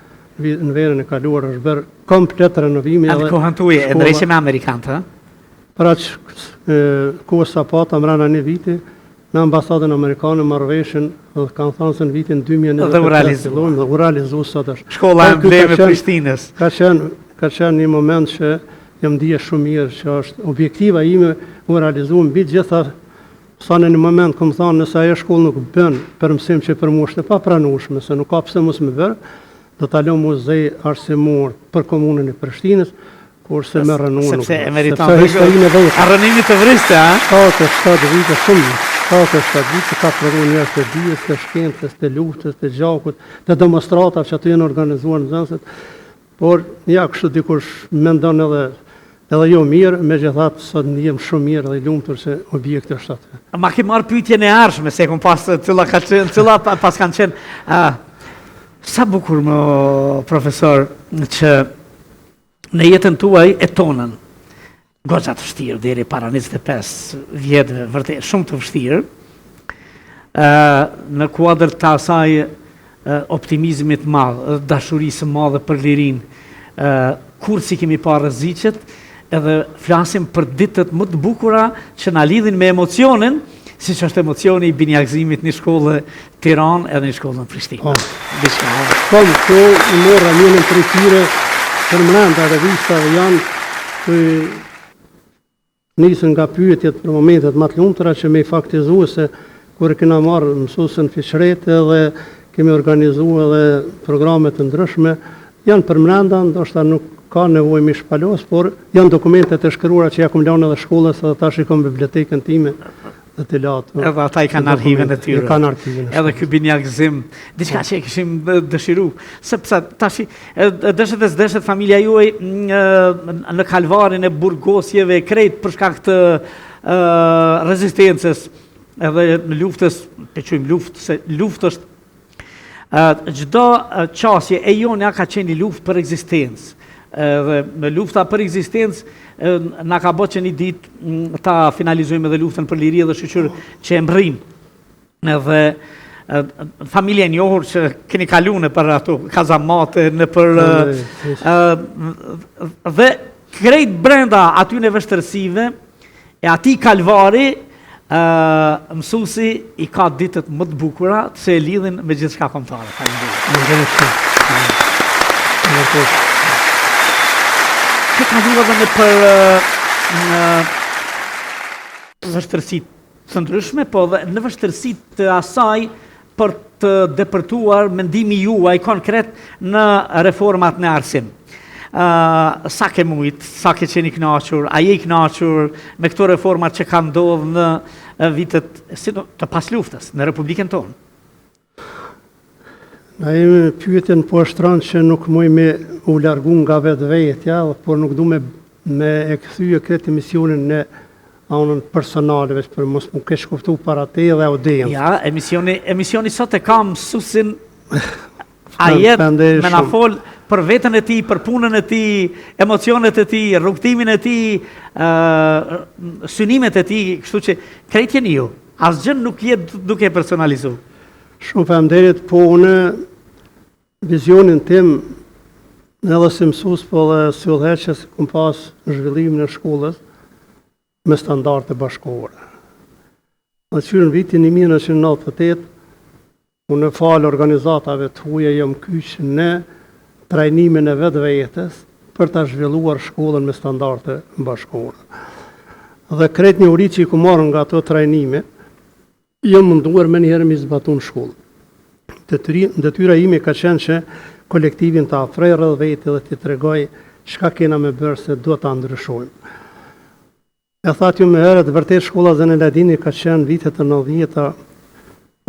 në verën e kaluar është bërë komplet renovimi.
Në kohën tuaj e ndrejshë me amerikanët, ha?
Pra që kohës sapata mrena një viti në ambasadën amerikane marrëveshjen dhe kanë thënë se në vitin 2023 dhe u realizu sot është.
Shkolla embleme Prishtinës.
Ka qenë një moment që jam ndije shumë mirë që është objektiva ime u realizu mbi gjitha sa në një moment këmë thanë nëse ajo shkollë nuk bën për mësim që për mu është e pa pranueshme, se nuk ka pse mos me bërë, do të alo muzej arsimor për komunën e Prishtinës, kurse me rënuar nuk.
Sepse e meriton rënimit të vriste, ha?
7 vite shumë, 7 vite ka përru njërë të dijes, të shkencës, të luftës, të gjakut, të demonstratave që aty janë organizuar në zënësit, por ja kështu dikush mendon edhe jo mirë, me gjithatë sot ndihem shumë mirë dhe i lumtur se objekti është atë.
Ma ke marrë pyetjen e ardhshme se kom pas cilla pas kanë qenë. Sa bukur më profesor që në jetën tuaj e tonën goxha të vështirë deri para 25 vjetëve, vërtet shumë të vështirë. Në kuadër të asaj optimizmit madh, dashurisë madhe për lirinë, kur si kemi parë rreziqet, edhe flasim për ditët më të bukura që na lidhin me emocionin, siç është emocioni i binjakëzimit në shkollë Tiranë edhe në shkollën Prishtinë.
Po, këto i morra një në tretire për mrenda revistave janë të nisën nga pyetjet për momentet më të lumtura që me i faktizu se kur kena marrë mësuesën Fiqrete dhe kemi organizuar edhe programe të ndryshme, janë për mrenda, ndoshta nuk ka nevojë mi shpalos, por janë dokumentet e shkruara që ja kom lënë edhe shkollës dhe tash i kam bibliotekën time dhe të latë.
Edhe ata i kanë arkiven e tyre.
Kanë arkiven.
Edhe ky binjakëzim, diçka që e kishim dëshiru, sepse tash dëshet e s'dëshet familja juaj në kalvarin e burgosjeve krejt për shkak të rezistencës edhe në luftës, e quajmë luftë, se luftë është çdo qasje e jona ka qenë luftë për ekzistencë. Dhe në lufta për ekzistencë na ka bërë që një ditë ta finalizojmë edhe luftën për liri dhe shoqër që e mbërrim. Edhe familja e njohur që keni kaluar për ato kazamate në për dhe krejt brenda aty në vështërsive e atij kalvari mësuesi i ka ditët më të bukura se e lidhin me gjithçka kombëtare. Faleminderit. Që ka dhura dhe në për vështërësit të ndryshme, po dhe në vështërësit të asaj për të depërtuar mendimi juaj konkret në reformat në arsim. Sa ke mujt, sa ke qeni knaqur, a je i knaqur me këto reformat që ka ndodhë në vitet të pas luftës, në Republikën tonë?
Na jemi pyetjen po shtron që nuk muj me u largu nga vetvetja, por nuk du me e këthyje këtë emisionin në anën personale, veç për mos më kesh kuptu para te dhe audience.
Ja, emisioni sot e kam mësuesin A jetë
Faleminderit
me na
shumë.
fol për veten e tij, për punën e tij, emocionet e tij, rrugtimin e tij, synimet e tij, kështu që krejt jeni ju. Asgjë nuk jetë duke personalizuar.
Shumë faleminderit, po unë vizionin tim edhe si mësues po dhe si udhëheqës kum pas në zhvillimin e shkollës me standarde bashkëkohore. Në qyrë në vitin 1998, unë falë organizatave të huja jam kyqë në trajnimin e vetë vetës për të zhvilluar shkollën me standarde bashkëkohore. Dhe krejt një uri që i ku marrën nga ato trajnime, jam munduar me njëherë mi zbatun shkollën. Detyra ime ka qenë që kolektivin të afrej rrëdh vete dhe të tregoj çka kena me bërë se do të ndryshojmë. E thatë ju me herët, vërtet shkolla Zën e Ladini ka qenë vitet e 90-ta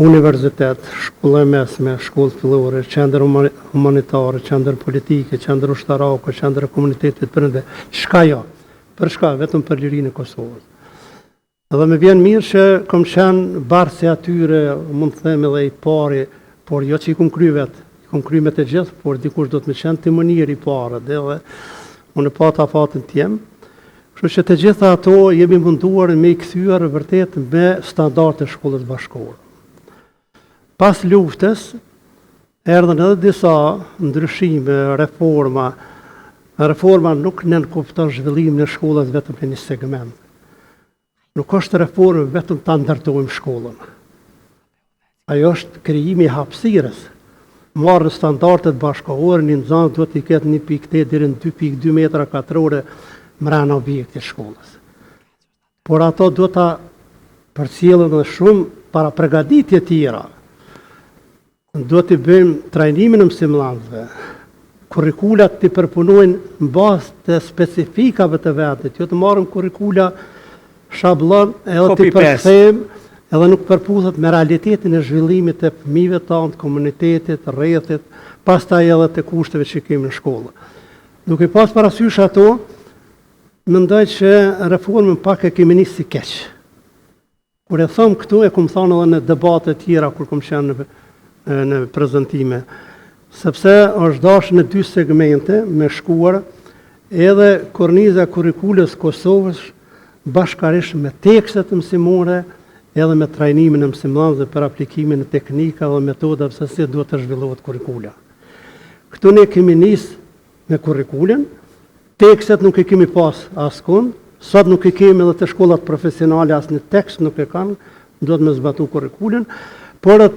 universitet, shkolla e mesme, shkollë fillore, qendër humanitare, qendër politike, qendër ushtarake, qendër komunitetit përënde. Çka jo? Për shka? Vetëm për lirinë e Kosovës. Edhe me vjen mirë që kom qenë barë se atyre, mund të them edhe i pari, por jo që i kum kry vetë, i kum kry me të gjithë, por dikush do të me qenë timonier i parë, dhe unë e pata fatin tjemë. Kështu që të gjitha ato jemi munduar me i kthyer vërtet me standarde shkollës bashkëkohore. Pas luftës, erdhën edhe disa ndryshime, reforma. Reforma nuk nënkupton zhvillimin e shkollës vetëm në një segment. Nuk është reformë vetëm ta ndërtojmë shkollën. Ajo është krijimi i hapësirës. Marrë standardet bashkëkohore, një nxënës duhet të ketë 1.8 deri në 2.2 metra katrore mbrana objektit shkollës. Por ato do ta përcjellën edhe shumë para përgatitje tjera. Do të bëjmë trajnimin e mësimdhënësve. Kurrikulat të përpunojnë në bazë të specifikave të vetit, jo të marrim kurrikula shablon edhe të përkthejmë edhe nuk përputhet me realitetin e zhvillimit të fëmijëve tanë, të komunitetit, rrethit, pastaj edhe të kushteve që kemi në shkollë. Duke pas parasysh ato, mendoj që reformën pak e kemi nisë si keq. Kur e thom këtu, e kum thonë edhe në debate tjera kur kum qenë në prezantime, sepse është dashur në 2 segmente me shkuar edhe korniza kurrikulës Kosovës bashkarisht me tekstet mësimore edhe me trajnimin e mësimdhënësve për aplikimin e teknika dhe metodave se si duhet të zhvillohet kurrikula. Këtu ne kemi nisë me kurrikulën, tekstet nuk e kemi pas askund, sot nuk e kemi edhe të shkollat profesionale as në tekst nuk e kanë, duhet me zbatu kurrikulën, por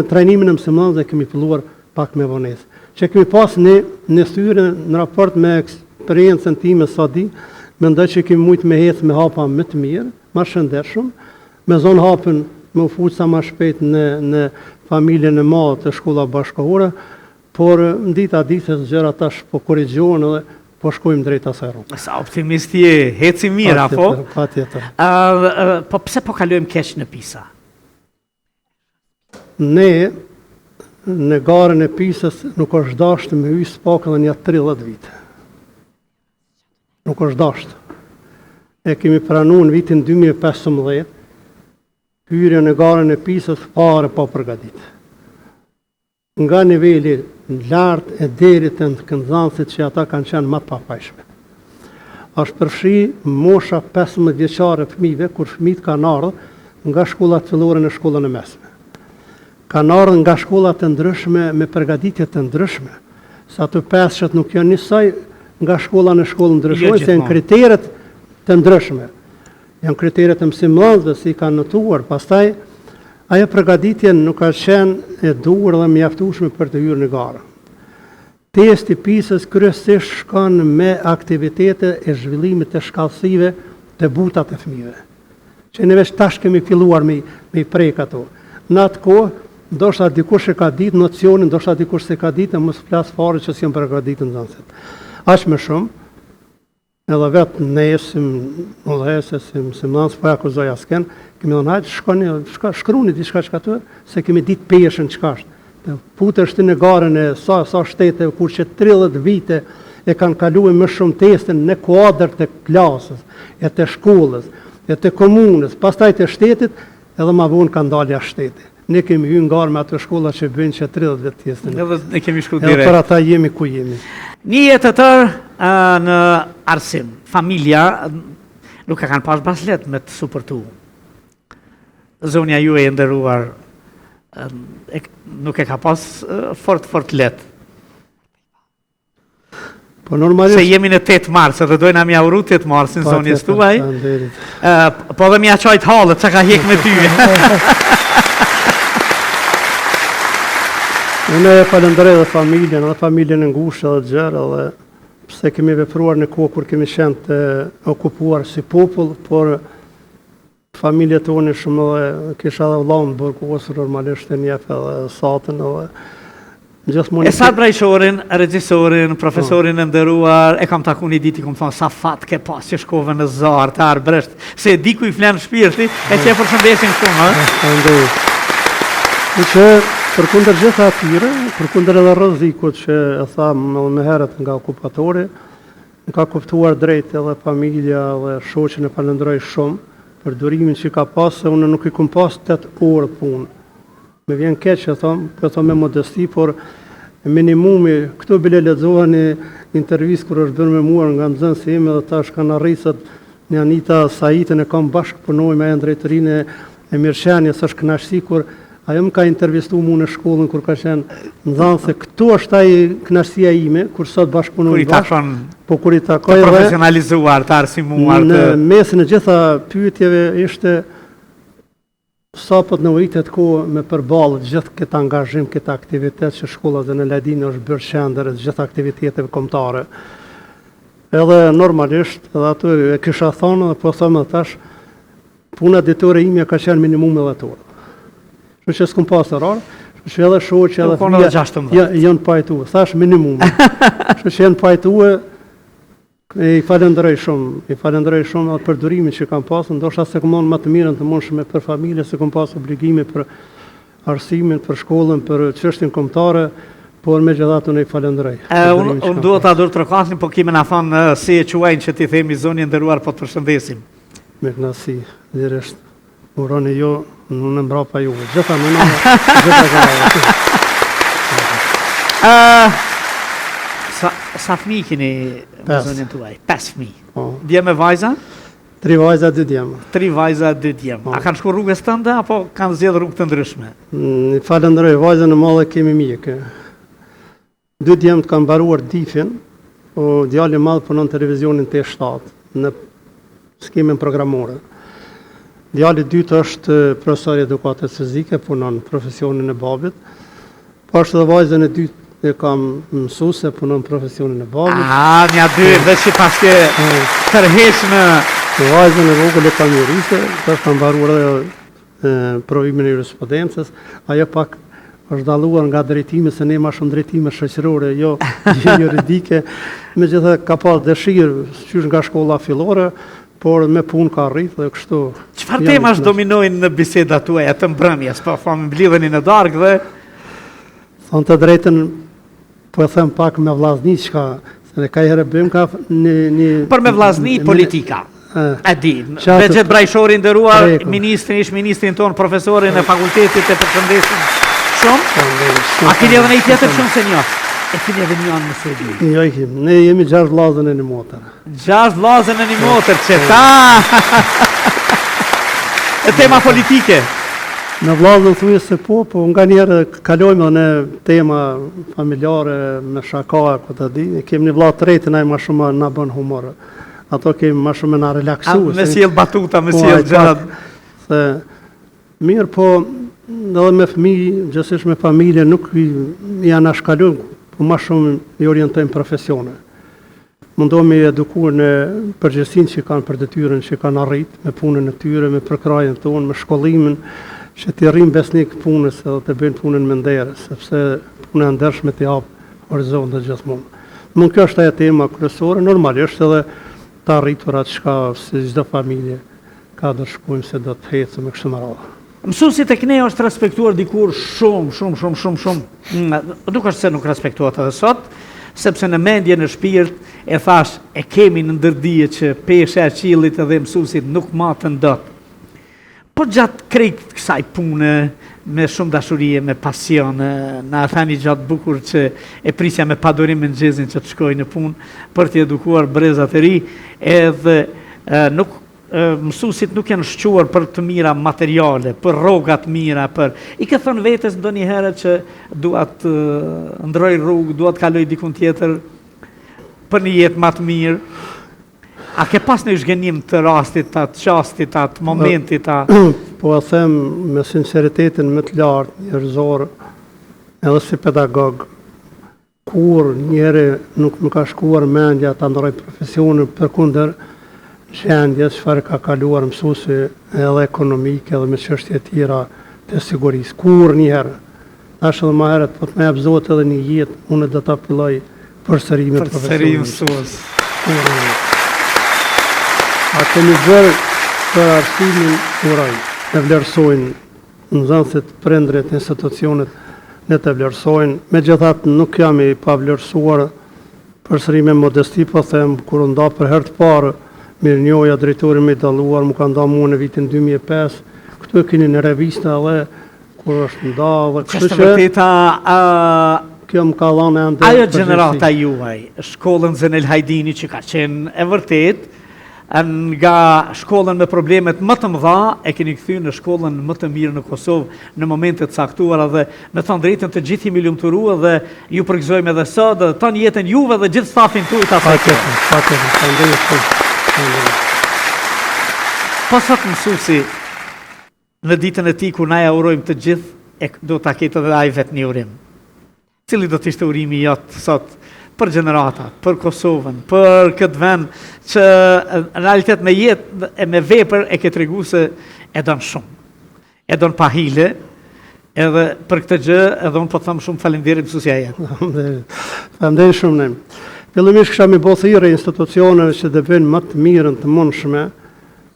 trajnimin e mësimdhënësve kemi filluar pak me vonesë. Që kemi pas në thyrë në raport me eksperiencën time sa di, mendoj që kemi mujt me hecë me hapa më të mirë, më shëndetshëm, me zonë hapën me u fuq sa më shpejt në familjen e madhe të shkolla bashkëkohore, por në dita ditës gjëra tash po korrigjohen edhe po shkojmë drejt asaj rrugë.
Sa optimist je, heci mirë apo?
Patjetër.
Po pse po kalojmë keq në PISA?
Ne në garën e PISA-s nuk është dashur me hyj pak edhe një 30 vite. Nuk është dashur. E kemi pranuar në vitin 2015 hyrje në garën e PISA-s fare pa përgatitur. Nga niveli lartë e deri te këndënësit që ata kanë qenë më të papajshme. Është përfshi mosha 15 vjeçare fëmijëve kur fëmijët kanë ardhur nga shkollat fillore në shkollën e mesme. Kanë ardhur nga shkollat të ndryshme me përgatitje të ndryshme, sa ato peshqet nuk janë njësoj nga shkolla në shkollë ndryshojnë, se janë kriteret të ndryshme. Janë kriteret e mësimdhënësve si kanë notuar, pastaj ajo përgatitje nuk ka qenë e duhur dhe mjaftueshme për të hyrë në garë. Testi PISA-s kryesisht shkon me aktivitete e zhvillimit të shkallësive të butat e fëmijëve. Që ne veç tash kemi filluar me i prek ato. Në atë kohë, ndoshta dikush e ka ditë nocionin, ndoshta dikush se ka ditë, mos flas fare që s'janë përgatitur nxënësit. Aq më shumë, edhe vetë ne si udhëheqës, si mësimdhënës, po akuzoj asken, kemi thënë hajde shkruani diçka çka aty, se kemi ditë peshën çka është. Të futesh ti në garën e sa shtete kur që 30 vite e kanë kaluar më shumë testin në kuadër të klasës, e të shkollës, e të komunës, pastaj të shtetit, edhe ma vonë kanë dalë jashtë shtetit. ne kemi hyrë ngarë me ato shkolla që bëjnë që 30 vjet tjesën.
Edhe ne kemi shku
Edhe
direkt.
për ata jemi ku jemi.
Një jetë të tërë në arsim, familja nuk e kanë pas bas let me të supërtu. Zonja ju e ndëruar nuk e ka pas fort let.
Po normalisht
Se jemi në 8 mars, edhe dojna mi auru 8 marsin zonjes tuaj. Po dhe mi a qajt halët, që ka hek me ty.
Unë e falenderoj dhe familjen e ngushtë edhe gjerë, edhe pse kemi vepruar në kohë kur kemi qenë të okupuar si popull, por familje tonë shumë dhe kisha edhe vllaun Burgos, normalisht e njeh edhe satën edhe gjithmonë.
E sa brajshorin, regjisorin, profesorin e nderuar, e kam taku një ditë i kom thonë sa fat ke pas që shkove në Zarë, të Arbresht, se di ku i flen shpirti, e që e përshëndesin shumë,
Që përkundër gjitha atyre, përkundër edhe rrezikut që e thamë më herët nga okupatori, më ka kuptuar drejt edhe familja dhe shoqen e falenderoj shumë për durimin që ka pas, se unë nuk i kom pas 8 orë punë. Me vjen keq që thom me modesti, por minimumi, këtu bile lexohen intervistë kur është bërë me mua nga nxënësi im edhe tash kanë arritët në Anita Saitën e kam bashkëpunoj me drejtorinë e mirëqenies, është kënaqësi kur ajo më ka intervistu mu në shkollën kur ka qenë nxënës se këtu është ai kënaqësia ime kur sot bashkëpunoj bashkë. Po kur i takoj
të profesionalizuar, të arsimuar.
Në mesin e gjitha pyetjeve ishte sa po të nevojitet kohë me përballë gjithë këtë angazhim, këtë aktivitet që shkolla dhe në Ladinë është bërë qendër e gjithë aktiviteteve kombëtare. Edhe normalisht, edhe aty e kisha thonë, dhe po thëmë dhe tash, puna ditore imja ka qenë minimum edhe torë. Që s'kum pasë rarë, që edhe shoqë edhe fëmija janë pajtuë, thash minimum. Që janë pajtuë, i falenderoj shumë atë për durimin që kam pasur, ndoshta se kam më të mirën të mundshme për familje, se kam pasur obligime për arsimin, për shkollën, për çështjen kombëtare, por megjithatë unë i falenderoj.
Unë duhet ta dur trokasin, po kime na thonë si e quajnë që ti themi zoni e nderuar, po të përshëndesim.
Me kënaqësi, direkt. Uroni jo, në mbrapa juve. Gjitha në nëmë, gjitha
Sa fëmijë keni në zonën tuaj? 5 fëmijë. Dje me vajza?
3 vajza, 2 djemë.
3 vajza, 2 djemë. A kanë shku rrugës tënde, apo kanë zgjedhur rrugë të ndryshme?
I falenderoj, vajzën e madhe kemi mjekë. 2 djemët kanë mbaruar DIF-in, o djali i madh punon televizionin T7 në skemën programore. Djali i dytë është profesor edukatës fizike, punon profesionin e babit. Po është edhe vajzën e dytë e kam mësuese, punon profesionin e babit.
Nja dy, dhe që paske tërheq në...
Vajzën e vogël e kam juriste, tash kam mbaruar edhe provimin e jurisprudencës. Ajo pak është dalluar nga drejtimi, se ne ma shumë drejtime shoqërore, jo juridike. Megjithatë ka pas dëshirë, qysh nga shkolla fillore, por me punë ka rritë dhe kështu.
Çfarë temash dominojnë në bisedat tuaja të mbrëmjes, po famë mblidheni në darkë dhe...
Thonë të drejtën, po e them pak me vllazni çka, se ka herë bëjmë ka një...
Për me vllazni politika, e di, Bexhet Brajshori nderuar, ish ministrin tonë, profesorin e fakultetit e përshëndesim shumë. A keni edhe një tjetër shumë se një? E keni edhe një anë më së di?
Jo, ne jemi 6 vllazën e një motër.
6 vllazën e një motër, që ta! E tema politike?
Në vllazën thuaj se po nga njerë kalojmë në tema familjare, me shaka, ku të di. Kemi një vllaz të tretë, na më shumë na bën humor. Ato kemi më shumë na relaksu.
Me sjell batuta, me sjell gjërat.
Se mirë, po edhe me fëmijë, gjithsesi me familje, nuk janë ashkalun, po më shumë i orientojmë profesione. Mundohemi edukuar në përgjegjësinë që kanë për detyrën që kanë arrit, me punën e tyre, me përkrajën tonë, me shkollimin, që të rrim besnik punës edhe të bëjnë punën me ndere, sepse puna e ndershme të jap horizonte gjithmonë. Mund kjo është ajo tema kryesore, normalisht edhe të arritur atë çka si çdo familje ka dëshkojmë se do të ecë me kështu me radhë.
Mësuesi tek ne është respektuar dikur shumë. Nuk është se nuk respektuat edhe sot, sepse në mendje në shpirt e thash e kemi në ndërdije që pesha e qiellit edhe mësuesit nuk matën dot. Po gjatë krejt kësaj pune, me shumë dashurie, me pasion, na thani gjatë bukur që e prisja me padurim në mëngjesin që të shkoj në punë për të edukuar brezat e ri, edhe mësuesit nuk janë shquar për të mira materiale, për rrogat mira, i ka thënë vetes ndonjëherë që duat ndroj rrugë, duat kaloj dikun tjetër për një jetë më të mirë. A ke pas në zhgënim të rastit, të qastit, të momentit?
Po e them me sinceritetin më të lartë, njerëzor, edhe si pedagog, kur njeri nuk më ka shkuar mendja të ndroj profesionin përkundër gjendjes çfarë ka kaluar mësuesi edhe ekonomike edhe me çështje tjera të sigurisë. Kur njëherë, tash edhe më herët, po të më jap Zoti edhe një jetë, unë do ta filloj përsërimin e profesionit. A kemi bërë për arsimin uraj, ne vlerësojnë nxënësit, prindrit, institucionet, ne të vlerësojnë. Megjithatë nuk jam i pavlerësuar, përsëri me modesti po them, kur u nda për herë të parë Mirnjoja, drejtori me i dalluar, mu ka nda mua në vitin 2005, këtu e keni në revista dhe kur është nda dhe kështu që kjo më ka dhënë ende.
Ajo gjenerata juaj, shkollën Zenel Hajdini që ka qenë e vërtet, nga shkollën me problemet më të mëdha, e keni kthyer në shkollën më të mirë në Kosovë në momentet caktuara dhe me thënë drejtën të gjithë jemi lumturuar dhe ju përgëzojmë edhe sot dhe tonë jetën juve dhe gjithë stafin tuaj ta fakë. Po sot mësuesi në ditën e tij kur na ja urojmë të gjithë, do ta ketë edhe ai vetë një urim. Cili do të ishte urimi jot sot për gjenerata, për Kosovën, për këtë vend që në realitet me jetë e me vepër e ke tregu se e don shumë. E don pa hile, edhe për këtë gjë edhe unë po them shumë faleminderit mësuesja jet.
Faleminderit shumë ne. Fillimisht kisha me thirrje institucioneve që të bëjnë më të mirën të mundshme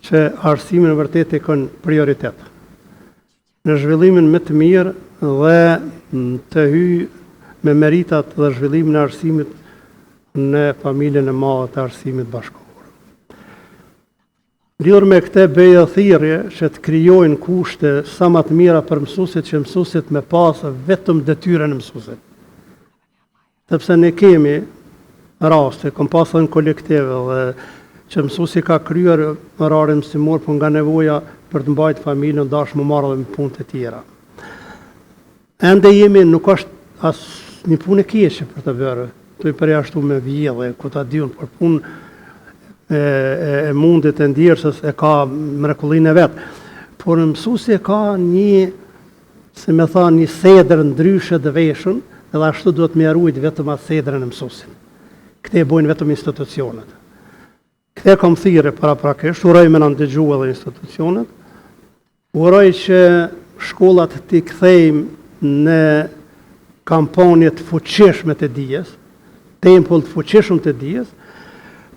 që arsimin e vërtet e kanë prioritet. Në zhvillimin më të mirë dhe të hyjë me meritat dhe zhvillimin e arsimit në familjen e madhe të arsimit bashkëkohor. Lidhur me këtë bëj thirrje që të krijojnë kushte sa më të mira për mësuesit, që mësuesit me pas vetëm detyrën e mësuesit. Sepse ne kemi raste, kom pasur në kolektive dhe që mësuesi ka kryer orarin mësimor, por nga nevoja për të mbajtur familjen dash më marrë dhe me punë të tjera. Ende jemi nuk është as një punë e keqe për të bërë, të i përjashtu me vjedhje, ku ta diun, për punë e mundit e ndjersës e ka mrekullinë e vet. Por mësuesi ka një, si më tha, një sedër ndryshe të veshën, edhe ashtu duhet më ruajt vetëm atë sedrën e mësuesit. Këte e bojnë vetëm institucionet. Këte kom thirrje paraprakisht, uroj me në ndëgju edhe institucionet, uroj që shkollat t'i kthejmë në kampanjet fuqishme të dijes, tempull të fuqishëm të dijes,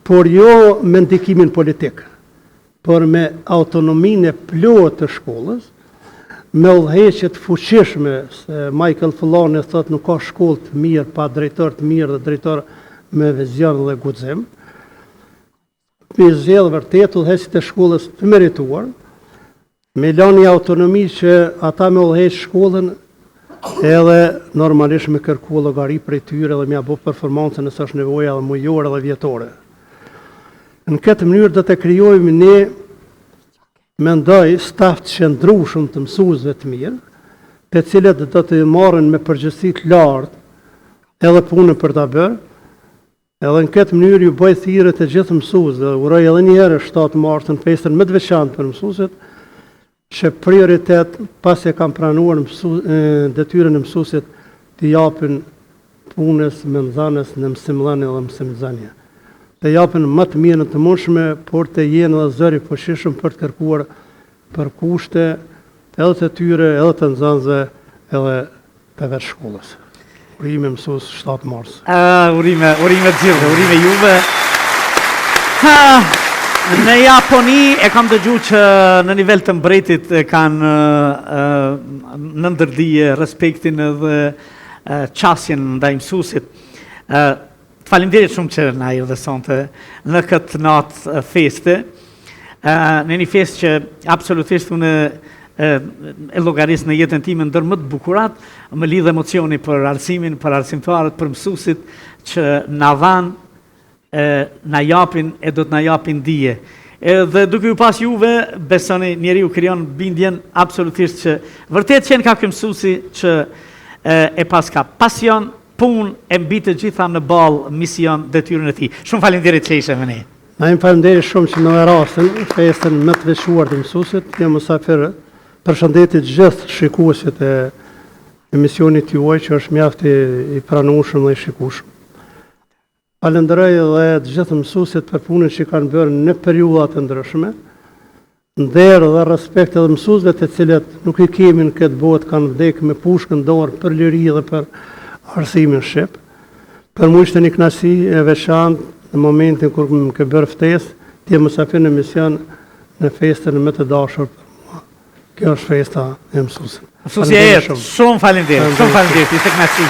por jo me ndikimin politik, por me autonominë e plotë të shkollës, me udhëheqje të fuqishme, se Michael Falloni thotë nuk ka shkollë të mirë pa drejtor të mirë dhe drejtor me vizion dhe guxim. Me zgjedh vërtet udhëheqësit e shkollës të merituar, me lënë një autonomi që ata me udhëheq shkollën edhe normalisht me kërku llogari prej tyre dhe me apo performancën nëse është nevoja edhe mujore dhe vjetore. Në këtë mënyrë do të krijojmë ne, mendoj, staf të qëndrueshëm të mësuesve të mirë, të cilët do të marrin me përgjegjësi të lartë edhe punën për ta bërë. Edhe në këtë mënyrë ju bëj thirrje të gjithë mësuesve, uroj edhe një herë 7 martën festën më të veçantë për mësuesit, që prioritet pas e kam pranuar detyrën e mësuesit të japin punës me nxënës në mësimdhënie dhe mësimdhënie. Të japin më të mirën të mundshme, por të jenë edhe zëri fuqishëm për të kërkuar për kushte edhe të tyre, edhe të nxënësve, edhe të vetë shkollës. Urime mësues 7 mars.
Urime të gjithë, urime juve. Në Japoni e kam dëgjuar që në nivel të mbretit kanë në ndërdije respektin edhe qasjen ndaj mësuesit. Faleminderit shumë që na ju dhe sonte në këtë natë feste. Në një festë që absolutisht unë e llogaris në jetën time ndër më të bukurat, më lidh emocioni për arsimin, për arsimtarët, për mësuesit që na dhanë, na japin e do të na japin dije. Dhe duke ju pas juve, besoni njeriu krijon bindjen absolutisht që vërtet qenë ka ky mësuesi që e pas ka pasion, punë e mbi të gjitha në ball mision detyrën e tij. Shumë faleminderit që ishe me ne.
Na jam faleminderit shumë që më rastin festën më të veçuar të mësuesit. Jam mysafir. Përshëndetje gjithë shikuesit e emisionit juaj që është mjaft i pranueshëm dhe i shikueshëm. Falenderoj edhe të gjithë mësuesit për punën që kanë bërë në periudha të ndryshme. Nder dhe respekt edhe mësuesve të cilët nuk i kemi në këtë botë, kanë vdekur me pushkën dorë për liri dhe për arsimin shqip. Për mua ishte një kënaqësi e veçantë në momentin kur më ke bërë ftesë, ti je mysafir në mision në festën më të dashur. Kjo është festa e mësuesit.
Mësuesi e jetë, shumë faleminderit, ishte kënaqësi.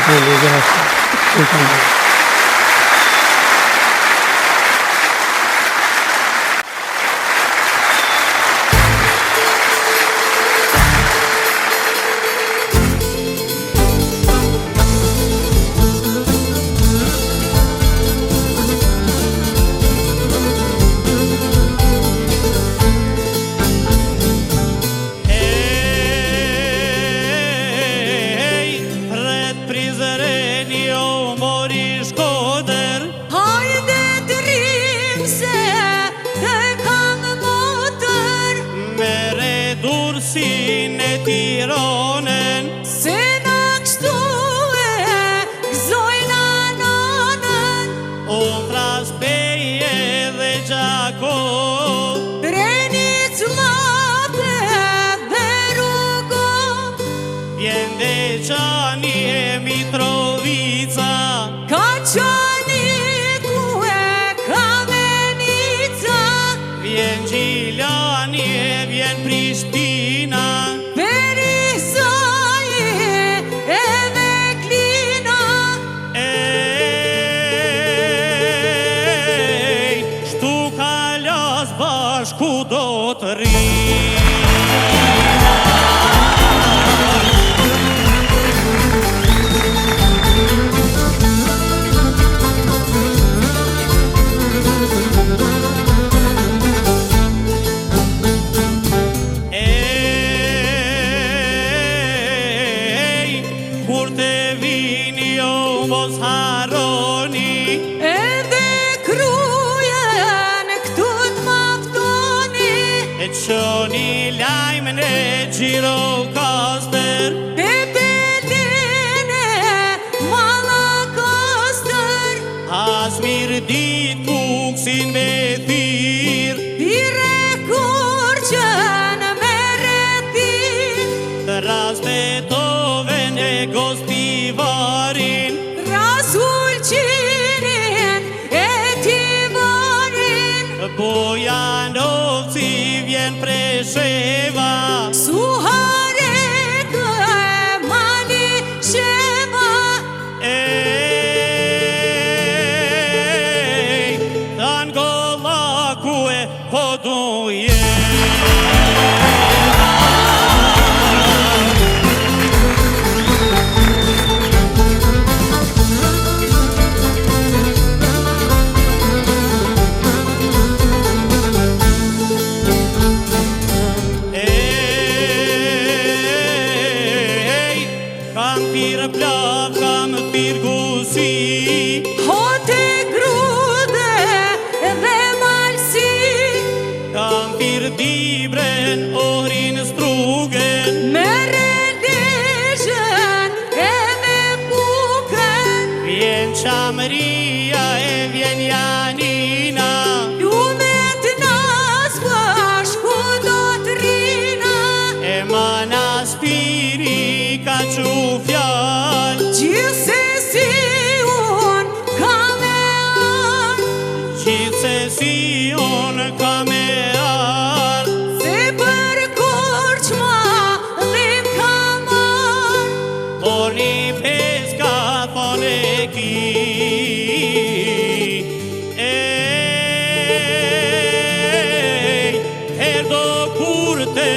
te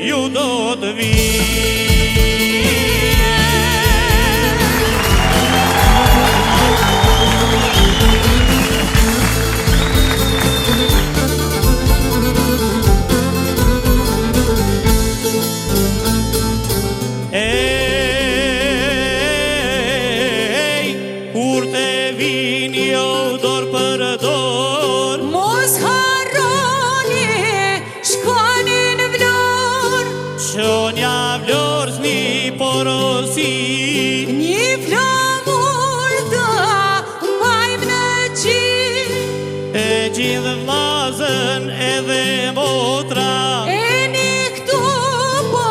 ju do të vi. Kur te vin jo dor për dor,
Mos harroni, shkoni në Vlorë,
Qonja Vlorës një porosi,
një flamur të majmë në gjithë,
e gjithë vllazën edhe motra,
e një këtu po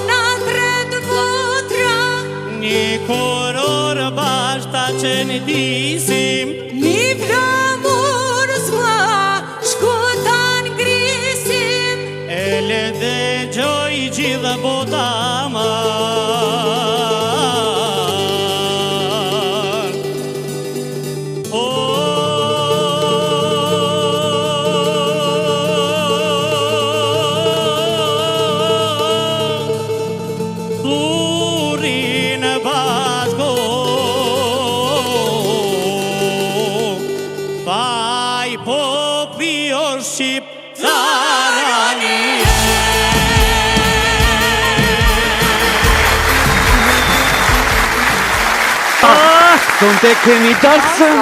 na tret motra,
një koror bashta që në disim,
një flamur s'ma shkutan grisim,
e le dhe gjoj gjithë bota marë. Thurin bashko, faj popi o shqip tarani.
Son te kemi darsën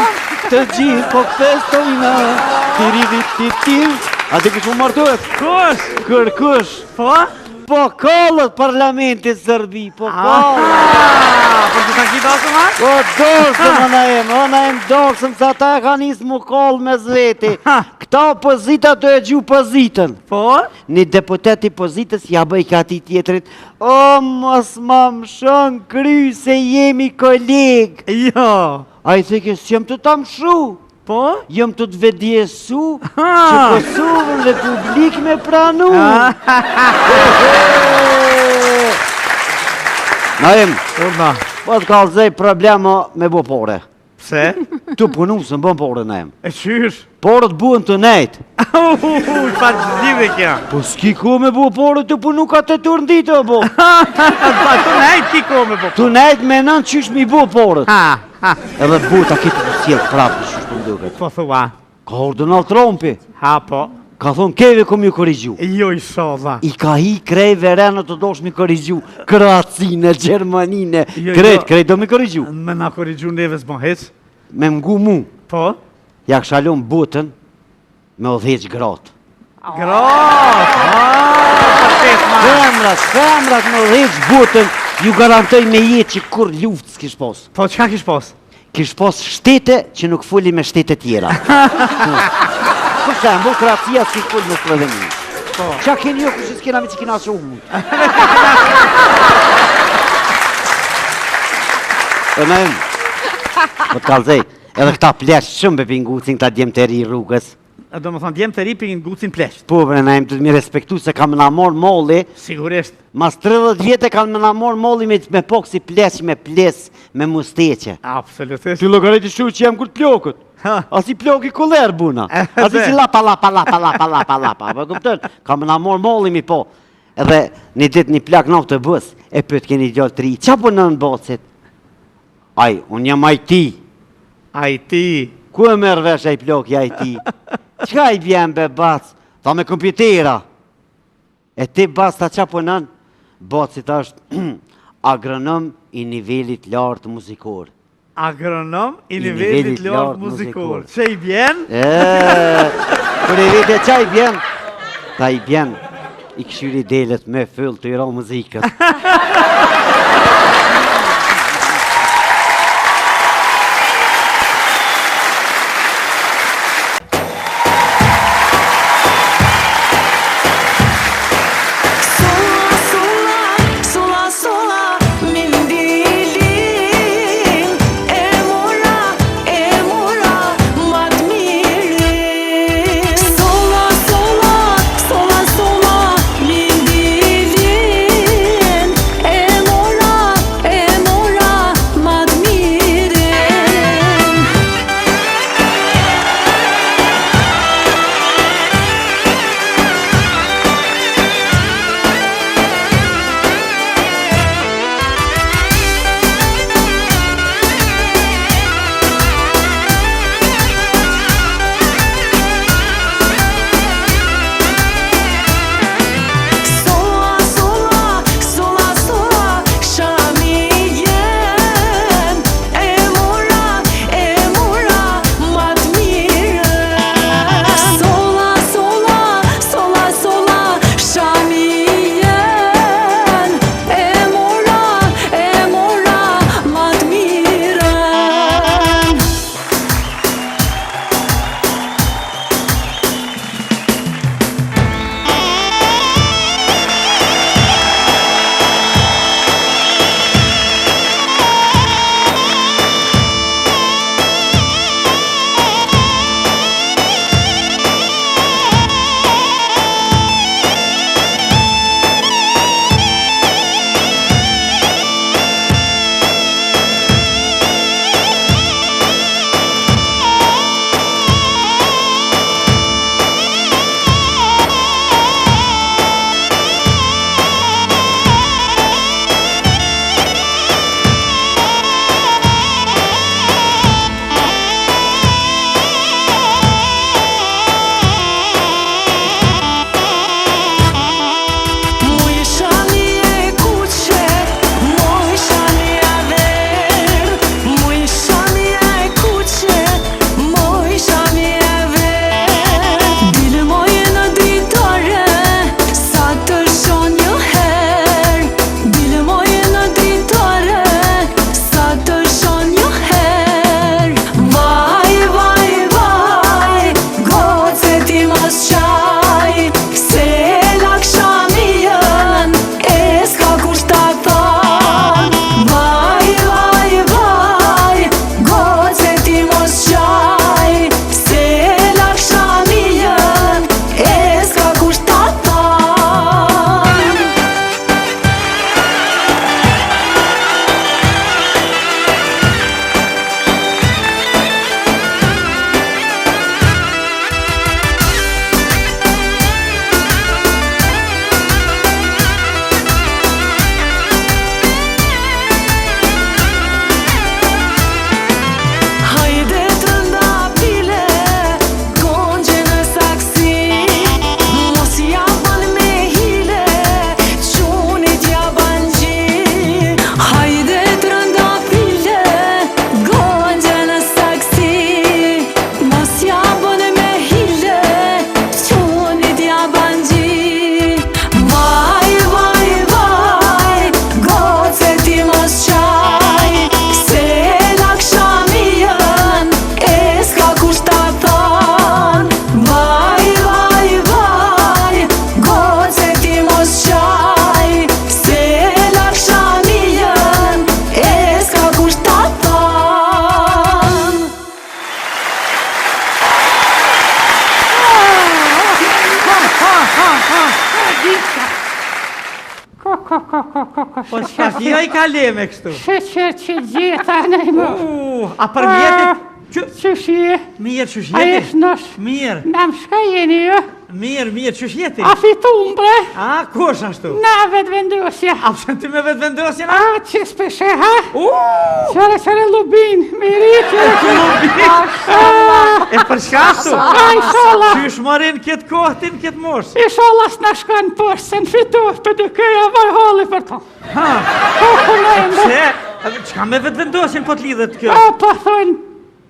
të gjithë po festojna. Tiri. A të kështu martohet?
Kush?
Kërkush.
Po?
Po kollët parlamentit Serbi, po kollët.
Për të taki dasëm, ha?
Po dorsëm, ona em dorsëm, sa ta ka nisë mu kollë me zveti. Këta opozita të e gju pozitën.
Po?
Një deputet i pozitës ja bëj ka ati tjetërit, o, mos ma më shon kry se jemi kolegë.
Jo.
A i theke, s'jem të ta mshu,
Po?
jem të të vedjesu, që Kosovën Republik me pranu. Na em,
Urna.
po të kalzej problema me bopore.
Pse?
Tu punu së në bën pore na em.
E qysh?
Porët buen të nejtë.
Pa të zhjive kja.
Po s'ki ku me bu porët të punu ka të tërë nditë, o bo.
Pa të nejt ki ko me po.
Tu nejtë me nënë qysh mi bu porët.
Ha.
Edhe buta kitë të sjellë prapë që shtu nduket.
Po thua.
Ka ordonal Trumpi.
Ha po.
Ka thonë keve kom ju korrigju.
Jo i shodha.
I ka hi krej verenë të dosh mi korrigju. Kroacinë, Gjermaninë,
Jo,
krejt do mi korrigju.
Me na korrigju neve s'bon hec.
Me mgu mu,
Po?
ja këshalon butën me odheq gratë.
Grat! Përtes ma.
Femrat me odheq butën, ju garantoj me jetë që kur luft s'kish pos.
Po qka kish pos?
Kish pos shtete që nuk fuli me shtete tjera. Për shembull, Kroacia si ful me Sloveni. Qa keni jo kush s'kena me që kena shumë. E me em, po të kalzej, edhe këta plesh shumë be pingucin këta djemteri rrugës.
Do më thonë, djemë të ripi në gucin plesht.
Po, bre, na em të mi respektu se kam në amor molli,
Sigurisht.
mas 30 vjetë kam në amor molli me poksi plesh, me ples, me musteqe.
Absolutisht.
Ti llogarit i shu që jam kur plokët. A si ploki koller buna. A si lapa, po kupton? Kam në amor molli mi po. Edhe një dit një plak në të bës, e pëtë keni gjallë të ri, qa po në bocit? Aj, unë jam IT.
IT.
Ku e merë vesh aj ploki IT? Qka i bjen be bac? Tha me kompjutera. E ti bac ta qa po nën? Bocit është agronom i nivelit lartë muzikor.
Agronom i nivelit lartë muzikor. Që i bjen?
Kër e vete qa i bjen? Ta i bjen i këshyri delet me fyll të i ra muzikët.
Sola,
gjitha. Ko.
Po shka jo I kaleme kështu.
Sheqer që gjitha në më.
A për mjetit?
Qësh je?
Mirë, qësh
A
jeti?
jesh nosh?
Mirë,
Nam shka jeni jo?
mirë, qësh jeti?
A fitum bre?
A, kush ashtu?
Na vetë vendosja.
A përshën ti me vetë vendosje na?
A që speshe ha?
Uuu!
Qëre lubin, me rritë.
E për shka ashtu?
A inshallah.
Qysh marin këtë kohtin, këtë mosh?
Inshallah s'na shkan poshtë, se në fitoh për dëkëja varhalli për to.
Ha,
Po në ende.
që? Qka me vetë vendosjen po t'lidhet kjo?
A po thonë,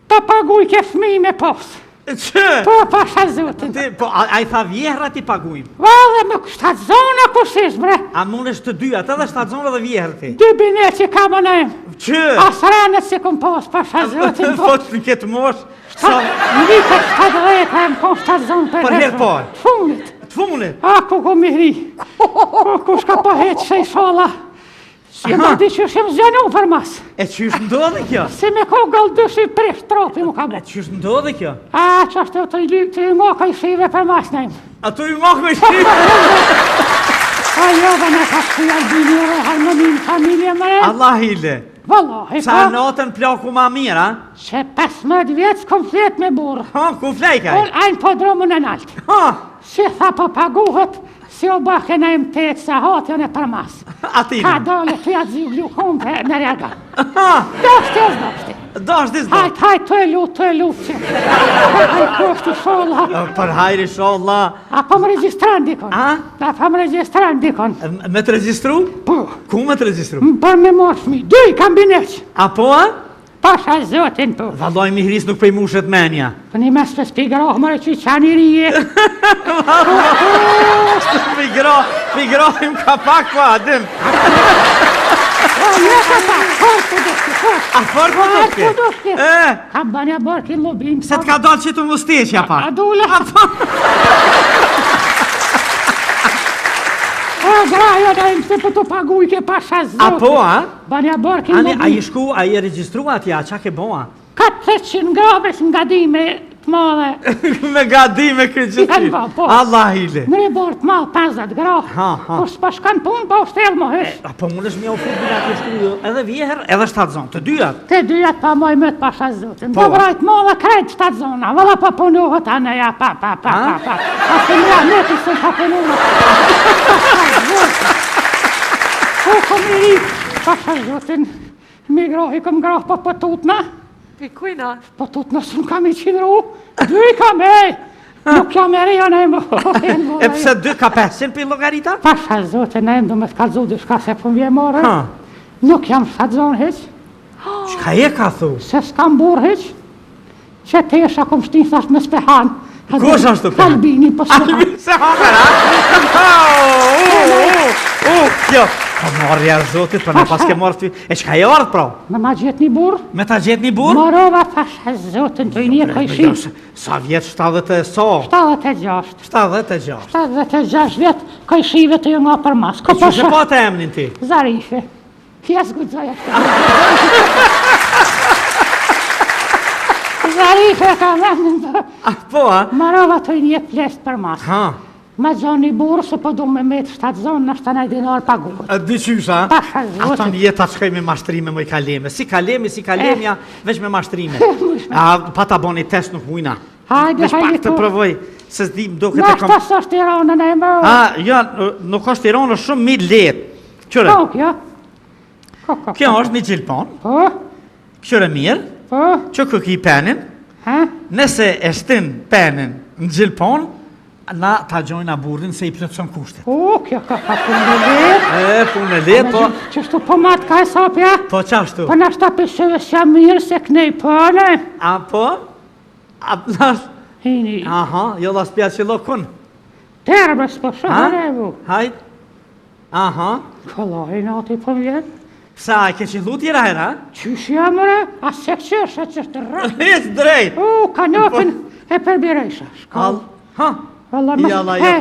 ta paguj ke fmi me posë.
Që?
Po pasha zotin.
Po, a I tha vjehra ti pagujmë?
Vale me shtatë zona kushish bre.
A mund është të dy, ata dhe shtatë zonë dhe vjehrë ti?
2 binet që kam në em.
Që?
Asranet se kom posë, pasha zotin.
Po të në këtë mosh?
Në vitë 70 em kom shtatë zonë për
Për herë parë?
Të funit.
Të funit?
A ku ko mi hri. Ku shka po heqë se I shala. Si më di që shem zjanu për mas.
E qysh ndodhe kjo?
Si me ko gëlldusi prish tropi mu ka bo.
E qysh ndodhe kjo?
A që ashtë të I ngo ka I shive për mas në em.
A tu I ngok me shi?
A jo dhe në ka shku Albini dhe harmonin familje me em.
Allah hile.
Wallahi,
Sa natën plaku ma mirë, a?
Që 15 vjetës kom flet me burë.
Ha, ku flejkaj?
Ol ajnë po dromën e naltë.
Ha,
Si tha po paguhet, si o bake në im të sa hatën e për mas.
atina.
Ka dole të ja zi glukom për në rega.
Ha,
Doshti e zdoshti.
dashti zdo.
Hajt, të e lut që. Hajt koshti sholla.
Për hajri sholla.
A po më registran dikon.
A?
A po më registran dikon.
Me të registru?
Po,
Ku me të registru?
për me moshmi, 2 kam bineq.
A po, a?
Pasha zotin po.
Valloj mi hris nuk prej mushet menja.
Për një mes të spigroh mërë që qani rije.
Pigrohim ka pak po adim.
O, një ka pa, forë të dushki, forë.
A fort po
Forë
dushki?
të dushki.
E,
Ka banja borki lobin.
se t'ka dalë që të musteqja pa.
A dule. O, graja da im se për të paguj ke pasha zotin.
A po, a?
Banja borki
Ani, a
lobin.
I shku, a I registrua atja, qa ke boa?
400 graves nga dime të madhe.
Me gadime këtë gjithi.
Janë ba, po.
Allah hile.
Në rebor të madhe 50 gra.
Ha.
Kur s'pa shkan pun, pa u shtel më hesh.
A po mund është mja u fut bilat të shku jo, edhe vjeher, edhe 7 zonë, të dyat.
Te dyjat pa moj më të pasha zotin.
Po.
Po vrajt madhe krejt 7 zona. Valla pa punohet aneja, pa. A se mja neti se pa punohet. Po kom I ri, pasha zotin. Mi grohi kom groh pa tutna.
Pikujna.
Po tutna s'm kam I qinru. 2 kam Nuk jam e reja në
E pse 2 ka 500 për logarita?
Pasha zotin në endu me t'kalzu dyshka se po m'vje more.
Ha.
Nuk jam 7 zonë heq.
Qka je ka thu?
Se s'kam burë heq. Që tesha kom shtin thasht me spehan.
Kush ashtu ka?
Albini po spehan.
Albini se hamer, a? Kjo. Po marrja zotit, për në pas ke marrë ty. E qka je ardhë pra?
Me ma gjetë një burë.
Me ta gjetë një burë?
Morova pasha zotin të I një kajshi.
Sa vjetë 70 e so?
76.
76.
76 vjetë kajshive të ju nga për mas. Ko
Që që po të emnin ti?
Zarife. Fjes gudzoj ashtë. Zarife ka menin të.
A po, a?
Marova të I një plesht për mas.
Ha.
Ma zonë I burë, se po du me metë 7 zonë, në 7 dinar paguhet.
Dyqysha?
Pasha
Ata
zotin.
një jetë ta shkoj me mashtrime më I kaleme. Si kalemja, veç me mashtrime. Pa ta boni test nuk mujna.
Hajde,
Veç pak
hajde
të
tu.
provoj, se s'dim do
Në
këtë kom...
ashtë është Tiranën e më.
Ja, nuk është Tiranë shumë mi letë. Qëre,
Po, kjo. Ko.
kjo është një gjilpon,
Po,
qëre mirë,
po,
që këki penin,
ha?
nëse e shtin penin në gjilpon, na ta gjojna burin se I plëtson kushtet.
Po, kjo ka punë në letë.
E, punë e letë, po...
Qështu po matë ka e sapja?
Po qashtu?
Po nashta pësëve s'ja mirë se kënej pëne.
A po? A nash...
Hini.
Aha, jo la spja që lokun.
Terbës po shëhërevu.
Hajt. Aha.
Këlloj nati po vjen.
Sa, ke që lu tjera hera?
Qysh jamëre? A se qësha qështë rrë.
Hes drejt.
Kanopin e përbirejsha.
Al, ha.
Valla
Ja, la, ja,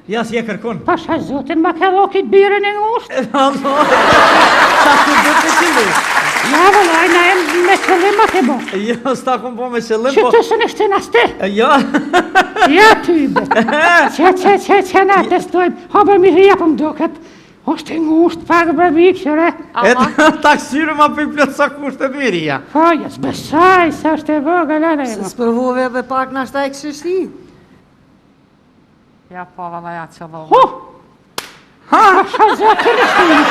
Ja, si e kërkon.
Pasha zotin ma ke dho kitë birën e ngusht.
Allah, sa të dhe të qëllu.
Ja, vëllaj, na e me qëllim ma ke bo.
Jo, s'ta kom po me qëllim,
Që
po...
të së nështë në ste.
Jo,
Ja, tybe. Që na testojmë. Haber mi rria për mdoket. Oshtë e ngusht, pak bërbi këshëre.
e taksyrë ma për i plëtë sa kushtet miria.
Fajes, besaj, sa është e vogël edhe
Se
ema.
sprovove edhe pak në ashtaj këshështi.
Ja, po, valla, ja, qëllohë.
Ho! Pasha zotin e shtinë.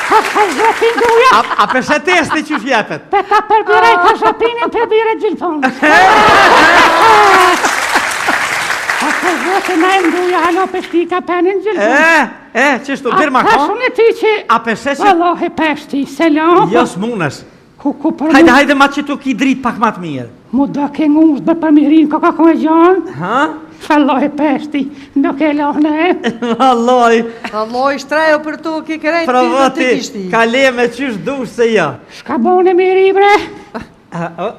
Pasha zotin duja.
A përse testi që fjepet?
Pe ka përbirej ka shapinin përbire gjilponës. Pasha zotin e nduja halo peshti ka penin gjilponës.
Qështu, dirë ma
A
ka?
pashun e ti që...
A përse që...
Wallahi peshti, selam.
Jo s'munësh.
Ku për
Hajde,
mu...
hajde ma që tu ki drit pak ma të mirë.
Mu do ke ngusht bë për mirin ka ku e gjanë.
Ha?
Wallahi peshti, nuk e lohne e.
Valloj,
Allah i shtrejo për to ki krejt për të
provati,
kishti.
kaleme qysh dush se jo.
Shka bone miri bre?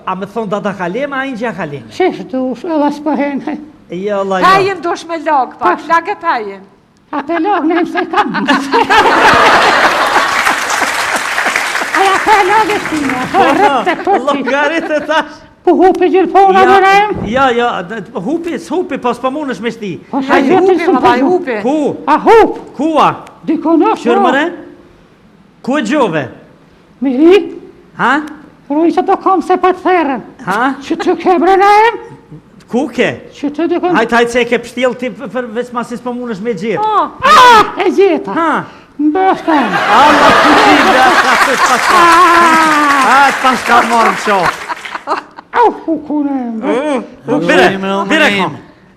A me thonë da kaleme, a i gja kaleme?
Qesh dush, edhe s'pëhene.
Jo, Allah, jo.
Pejën dush me lagë, pak, lagë e pejën.
A pe lohne e se kam. Aja pe lohne shtina, po rëpte për ti.
Logarit e tash.
Po hupi gjilpona
Ja,
dhe em?
ja, hupi, po s'po munësh me shti.
Po sa
Hajde,
zotin
hupi,
së
valla,
përdu.
hupi.
Ku?
A hup,
Kua?
diko në
Qërë mëre? Ku e gjove?
Miri,
Ha?
roj që do kam se pa të therën.
Ha?
Që të kebre në em?
Ku ke?
Që të diko në...
Hajtë se e ke pështjel ti për veç ma si s'po munësh me gjithë.
Ah, e gjeta.
Ha?
Mbështem.
Allah të qime, të pas ka marrë në qofë.
Au, hukune em.
Bire kom.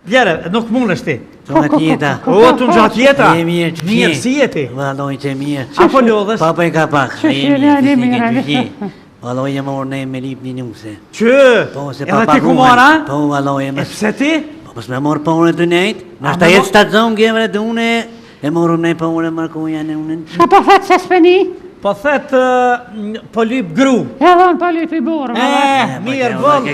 Bjere, nuk munësh ti.
Nga tjeta.
O, të në gjatë jetra.
Je mirë, që
Mirë, si jeti?
Valoj që mirë.
Apo lodhës?
Papa e ka pak.
Që shirë e një mirë,
mirë. Valoj e morë ne me lip një nuse.
Që?
Po, se
Edhe
papa
ti ku mora?
Po, valoj e
E
më...
pse ti?
Po, pës me morë porë të nejtë. Në
A,
shta
me
jetë
mo-
stacion gjevre të une. E morë ne porë markoja në unën.
Shka po thetë se s'peni?
Po thet, po lyp gru.
Edhe në po lypi burë.
Mirë,
po,
vëll.
ke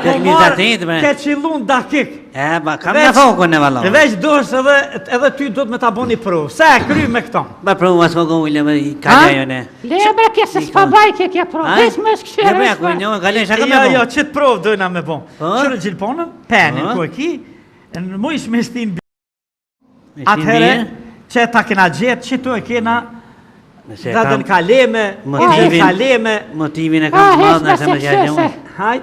kemi zatit, bre.
Ke qilun dakik.
E, ba, kam në fokën e valoj.
Veç dush edhe ty do të me ta boni provë. Se e kry me këto.
Ba, provë as fokë ujle, ba, i kalja jo ne.
Lebre kje se s'pa baj kje kje pro. Ves më
Ne
s'këshere
bëja ku një, kalja shaka me
Jo,
bo.
që të provë dojna me bon.
Po?
Qërë gjilponën, penin
Po?
ku e ki, në mu ish me shtin
Me
atëhere,
mirë.
që ta kena gjetë, që tu e kena
Nëse
dhe
kam
dën kaleme,
motivin-
edhe kaleme.
motivin e
Ah,
kam të
hes
madhë në
me
se më
se
gjallë
këshese.
unë.
Hajt.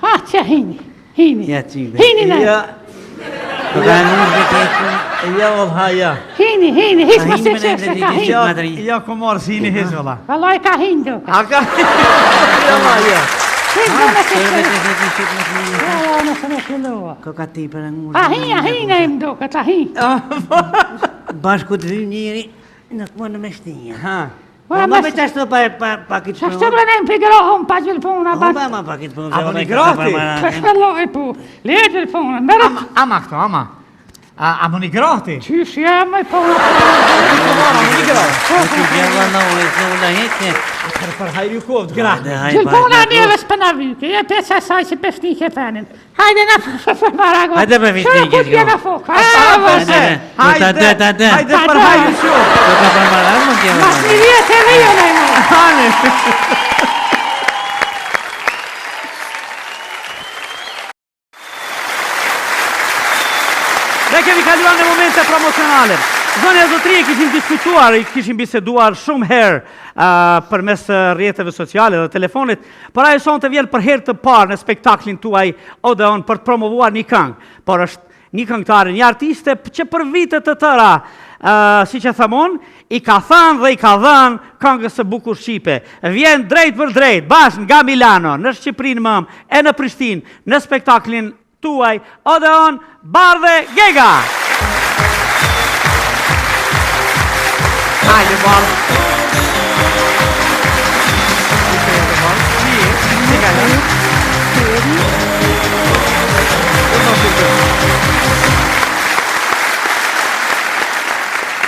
Ha, që hini. Hini.
Ja, ty, be.
Hini ne.
Ja,
Po ka nuk me të
ja, vëllha, ja.
Hini, his
A
më
hini
se
me ne
këshese
dhe
ka
di-
hini.
Ja,
Madri.
ja, ku marë si një hez, vëlla.
Valoj ka hini do.
A ka? Ja, ma, ja.
Hini do me se
Kërë me
këshese.
të të shqip më të mirë.
Ja, nëse me shulloha.
Ko ka ti për angurë.
A hini im do, këtë a hini.
Bashku të vim njëri, nuk më në me shtinja.
Ha.
Po
Ora,
më
mas-
me qashtu pa kitë
Qa shtë bëne më pigrohëm pa gjilpona.
Po ba ma pa kitë punë.
A, po një grati?
Kështë loj po. Le gjilpona. Mërë
Ama këto, ama. A më një grati?
qysh jam e po.
Një grati.
Po ti gjeva në ujë, në ula hekë.
Për hajri kovë, grati.
Gjilpona njëve s'pëna vyke. Je pe sa saj që pesnike penin. Hajde na për marago.
Hajde për fisnike,
Shërë ku
shko.
t'jena foka.
Hajde, hajde për hajri shumë.
Po ka për marar më gjeva.
Mas një vjetë e rijo në imo.
Hane. Ne kemi kaluar në momente promocionale. Zonja e Zotëri kishim diskutuar, kishim biseduar shumë herë përmes rrjeteve sociale dhe telefonit, por ajo sonte vjen për herë të parë në spektaklin tuaj Odeon për të promovuar një këngë, por është një këngëtare, një artiste që për vite të tëra, si që thamon, i ka thënë dhe i ka dhënë këngës së bukur shqipe. Vjen drejt për drejt, bashkë nga Milano, në Shqipërinë mëm, e në Prishtinë, në spektaklin tuaj Odeon Bardhe Gega. Hajde, Bardhe.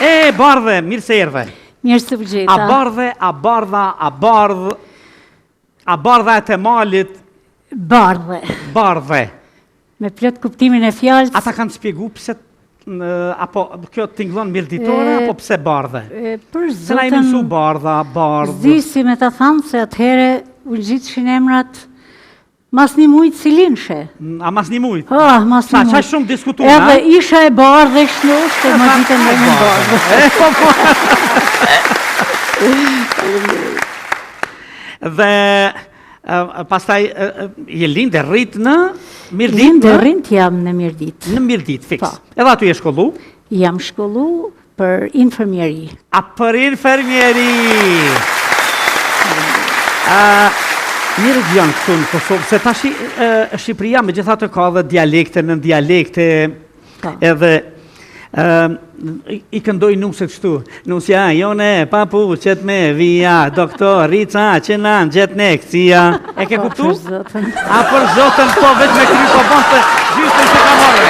E, Bardhe, mirë se erdhe.
Mirë se përgjeta.
A bardhe, a bardha, a bardha e të malit,
Bardhe.
bardhe.
Me plot kuptimin e fjalës.
Ata kanë spjegu pse apo kjo tingëllon mirditore apo pse bardhe?
Për
Se na i mësu bardha, bardh.
Zdi si me ta thamë se atëhere u gjitshin emrat mas një mujtë si linshe.
A mas një mujtë?
Mas një
Sa,
mujtë.
qa shumë diskutuar,
Edhe isha e bardhe shnosht e më ditën dhe në bardhe.
Dhe pastaj je lindë e rrit në Mirdit?
Lindë e rrit jam në Mirdit.
Në Mirdit, fiks. Edhe aty e shkollu?
Jam shkollu për infermieri.
A për infermieri! Një region këtu në Kosovë, se tashi Shqipëria me gjitha të ka dhe dialekte në dialekte, edhe i këndoj nuset kështu, nusja jone papuqet me via, doktorica që në gjet në kësia. E ke kuptu? A për zotën, po veç me kry po bon të gjystën që ka marrë.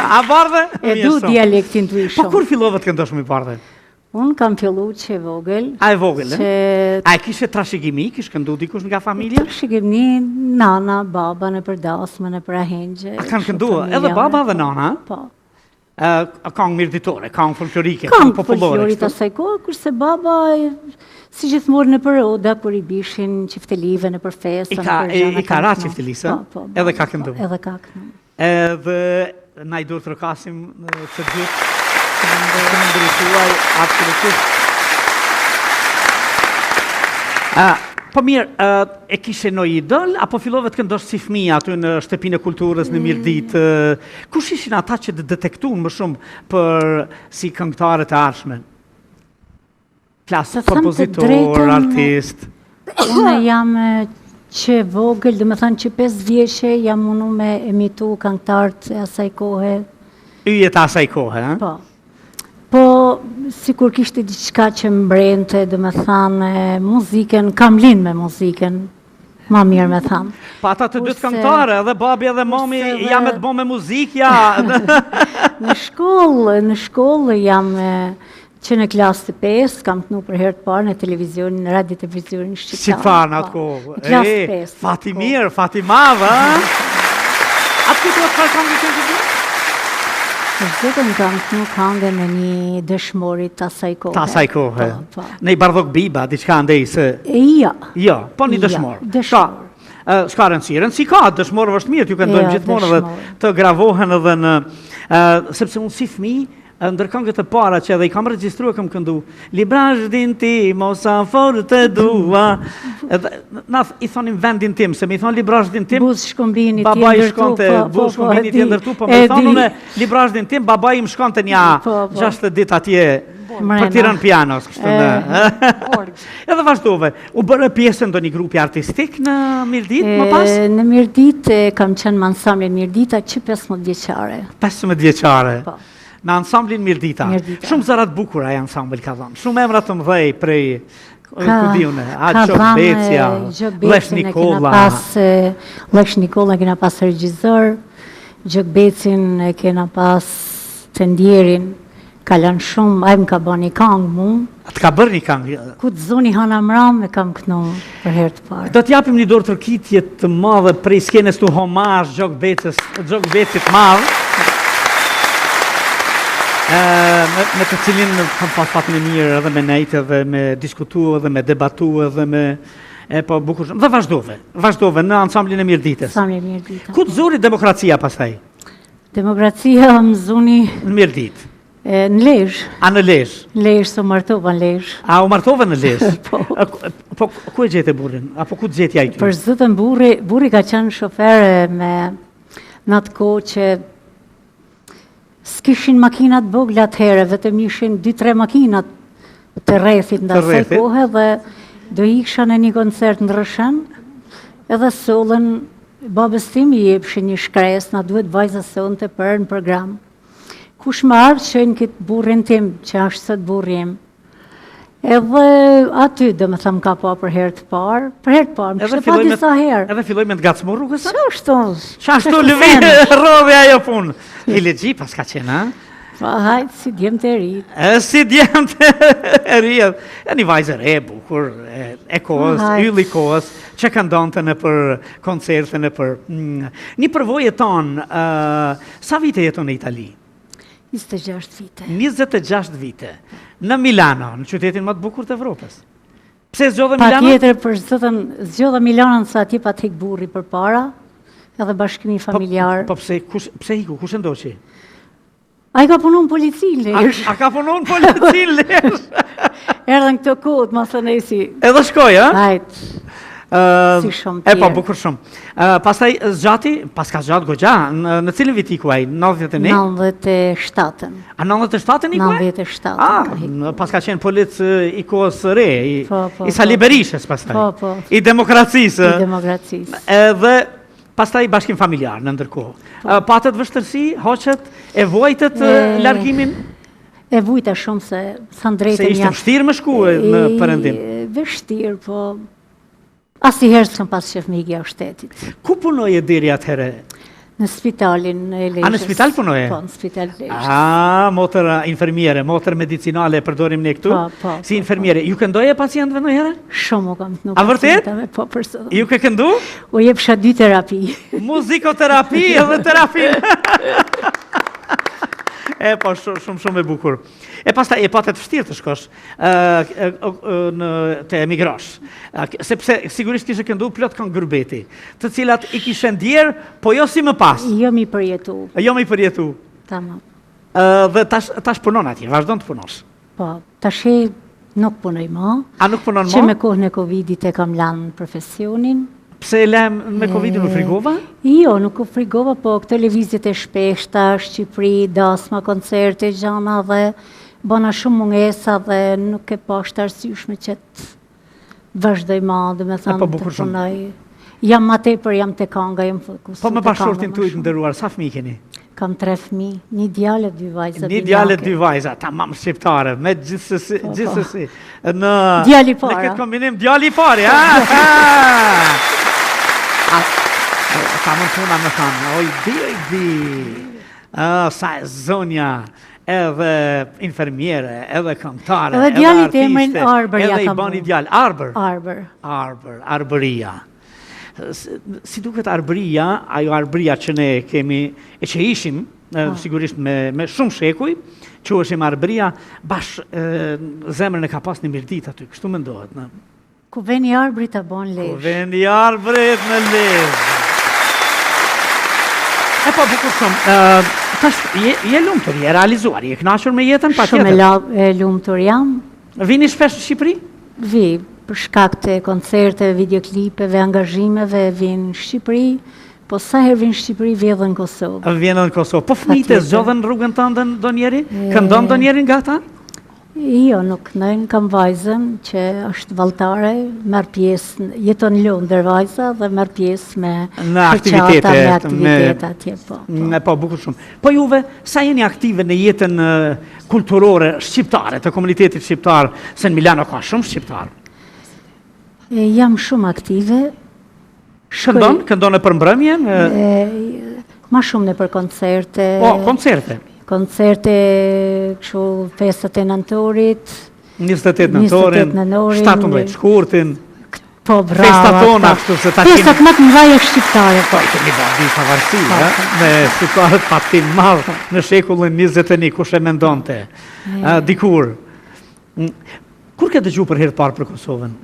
A bardhe?
E du dialektin të ishom.
Po kur fillove të këndosh me bardhe?
Unë kam fillu që e vogël.
A e vogël, A e kishe trashëgimi, kishe këndu dikush nga familja?
Trashëgimi, nana, baba në për dasmë, në për ahengje.
A kanë këndu, edhe baba dhe nana?
Po.
Kong mirditore, kong folklorike,
kong
populore.
Folklorit asaj kohë, kurse baba, si gjithmonë në për oda, kur i bishin qiftelive në për festa.
I ka ra qiftelisë, edhe ka këndu.
Edhe ka këndu.
Edhe na i dur të rëkasim të gjithë. Në ndërituaj, absolutisht. Po mirë, e kishe në idol, apo fillove të këndosh si fëmija aty në shtëpinë e kulturës në Mirdit? Kush ishin ata që të detektuan më shumë për si këngëtare të arshme? Klasë, kompozitor, artist?
Unë jam që vogël, dhe me thënë që 5 vjeqe jam unu me emitu këngëtarët e asaj kohë.
Yjet asaj kohë, ha?
Po. Po, si kur kishte diçka që mbrente, dhe me thanë, muziken, kam linë me muziken, ma mirë me thanë.
Pa ata të dytë këngëtare, edhe babi edhe mami, jam e të bo me muzikja.
Në shkollë jam që në klasë të 5, kam të nu për herë të parë në televizionin, në radio televizionin Shqiptar.
Shqiptar në atë kohë.
Në klasë të 5.
Fatimir, Fatimava. Atë këtë të farë këngë të të
Zëtën kam të nuk hangë me një dëshmorit të asaj kohë.
Të asaj kohë. Në i bardhok biba, diçka ndej se...
Ja,
po një dëshmor. Shka rëndësi ka, dëshmorë vështë mirë, t'ju këndojmë gjithmonë dhe të gravohen edhe në... Sepse unë si fmi, ndërkëngët e para që edhe i kam registrua kam këndu, Librazh din ti, mosafor të dua. I thonim vendin tim, se mi thonë Librazh din tim, baba i shkonte, buz shkombini t'i ndërtu, po me thonë une Librazh din tim, baba i më shkonte nja 6 dit atje për tirën pianos. Edhe vazhdove, u bërë pjesën do një grupi artistik në Mirdit, më pas?
Në Mirdit kam qenë më ansamblin Mirdita që 15 vjeqare.
15 vjeqare? Po. Në ansamblin Mirdita. Shumë zërat bukura e ansambl ka dhamë. Shumë emrat të mëdhej prej kudiune. Gjok Becja, Lesh Nikola.
Lesh Nikola kena pas regjizor, Gjok Becin kena pas të ndjerin, kalan shumë, a më ka bërë një kangë mu.
A të ka bërë një kangë?
Ku të zoni Hana Mram e kam kënu për herë të parë.
Do t'japim një dorë tërkitje të madhe prej skenes të homazh Gjok Becit madhë. Me të cilin kam pas fatën e mirë edhe me nejtë edhe me diskutu edhe me debatu edhe me po bukur shumë. Dhe vazhdove në ansamblin e Mirditës. Ku të zuri demokracia pastaj? Demokracia
më zuni...
Në Mirdit?
Në Lezhë.
A në Lezhë?
Në Lezhë, se u martova në Lezhë.
A u martova në Lezhë? Po, ku e gjete burin? Apo ku të gjete ajty?
Për zëtën buri ka qenë shofere me në atë kohë që s'kishin makinat vogla atëhere, vetëm ishin 2-3 makinat të rrethit nda asaj kohë dhe do isha në një koncert në Rëshën, edhe sollën babës tim i jepshin një shkres, na duhet vajza sonte për në program. Kush më ardhë qënë këtë burrin tim, që ashtë sot burrim. Edhe aty dhe me thëmë ka pa për herë të parë, më kështë pa disa herë.
Edhe filloj me të gacmu rrugës?
Qashtu
lëvinë, rodhe ajo punë. I legji pas ka qenë, ha?
Pa hajtë, si djemë të rritë.
Si djemë të rritë. E një vajzë re, bukur, e kohës, yll i kohës, që këndonte në për koncerte, në për... Një përvojë tonë, sa vite jeton në Itali?
26 vite.
26 vite. Në Milano, në qytetin më të bukur të Evropës. Pse zgjodhe
Pa
Milano?
tjetër për zotën, zgjodha Milanën sa atje pa tek burri për para, edhe bashkimi familjar.
Po pse iku, kush e ndoqi?
A i ka punu në polici në Lesh.
A ka punu në polici në Lesh?
Erdhen këto kohët, ma thënesi.
Edhe shkoj, a?
Hajt. Si shumë
E po,
tjerë.
bukur shumë. Pastaj zgjati, pas ka zgjatë goxha, në cilin vit iku ai? 91?
97-ën.
A 97-ën iku ai?
97-ën.
Pas ka qenë polic i kohës së re, i Sali
po.
Berishës pastaj.
Po.
I demokracisë.
I demokracisë.
Edhe pastaj bashkim familjar në ndërkohë. Patët vështërsi, hoqet, e vojtët largimin?
E vujta shumë se sa drejtën
Se ishte vështirë më shku në Perëndim.
Vështirë, po asnjëherë s'kam pas shefmigja shtetit.
Ku punoje deri atëherë?
Në spitalin e Leshës.
A në spital punoje?
Po, në spital Leshës.
Motor infermiere, motor medicinale e përdorim ne këtu.
Po.
Si infermiere, ju këndoje pacientëve ndonjëherë?
Shumë u kam këndu.
A vërtet?
Po, përse.
Ju ke këndu?
U jepsha 2 terapi.
Muzikoterapi edhe terapi. E po, shumë e bukur. E pastaj e patet vështirë të shkosh të emigrosh. Sepse sigurisht kishe këndu plot këngë Gërbeti, të cilat i kishe ndjerë, po jo si më pas.
Jo mi përjetu.
Jo mi përjetu.
Tamam.
Dhe tash punon atje, vazhdon të punosh.
Po, tash nuk punoj më.
A nuk punon më?
Që me kohën e Covidit e kam lanë profesionin.
Pse e lem me Covidin u frigova?
Jo, nuk u frigova, po këto lëvizjet e shpeshta, Shqipëri, dasma, koncerte, gjana dhe bëna shumë mungesa dhe nuk e pashtë arsyeshme që të vazhdoj ma, dhe me thënë të punoj. Jam ma tepër, jam të kanga, jam fokusu.
Po me bashkëshortin tuaj të nderuar, sa fëmijë keni?
Kam 3 fëmijë, 1 djalë e 2 vajza.
1 djalë e 2 vajza, tamam shqiptare, me gjithsesi.
Djali para.
Në këtë kombinim djali i parë, Sa më puna më thanë, oj di, sa e zonja, edhe infermiere, edhe këngëtare,
edhe djalit e emrin Arbër,
edhe i bani djalë,
Arbër.
Arbëria. Si duket Arbëria, ajo Arbëria që ne kemi, e që ishim, sigurisht me shumë shekuj, që është Arbëria, bash zemrën e ka pas një mirdit aty, kështu më ndohet, në?
Ku veni Arbërit të bon Lezhë.
Ku veni Arbërit në Lezhë. E po, bukur shumë. Tash, je lumtur, je realizuar, je kënaqur me jetën pa tjetër.
Shumë e lumtur jam.
Vini shpesh në Shqipëri?
Vi, për shkak të koncerteve, videoklipeve, angazhimeve, vinë në Shqipëri, po sa herë vinë në Shqipëri, vjen edhe në Kosovë.
Vjen edhe në Kosovë. Po fëmijët e zgjodhen rrugën tënde ndonjëri? Këndon ndonjëri nga ata?
Jo, nuk nëjnë, kam vajzën që është valltare, merr pjesë, jeton në Londër vajza dhe merr pjesë me aktivitete atje, po.
Po, bukur shumë. Po juve, sa jeni aktive në jetën kulturore shqiptare, të komunitetit shqiptar, se në Milano ka shumë shqiptar?
Jam shumë aktive.
Këndon e për mbrëmjen?
Ma shumë në për koncerte.
Po, koncerte?
Koncerte, kështu festat e nëntorit.
28 nëntorin, 17 shkurtin.
Po, brava.
Festat tona, kështu se ta kemi...
Festat më të mëdha shqiptare.
Po, kemi bërë pavarësi, me shqiptarët patim madh në shekullin 21, kush e mendonte. Dikur. Kur ke dëgju për herë të parë për Kosovën?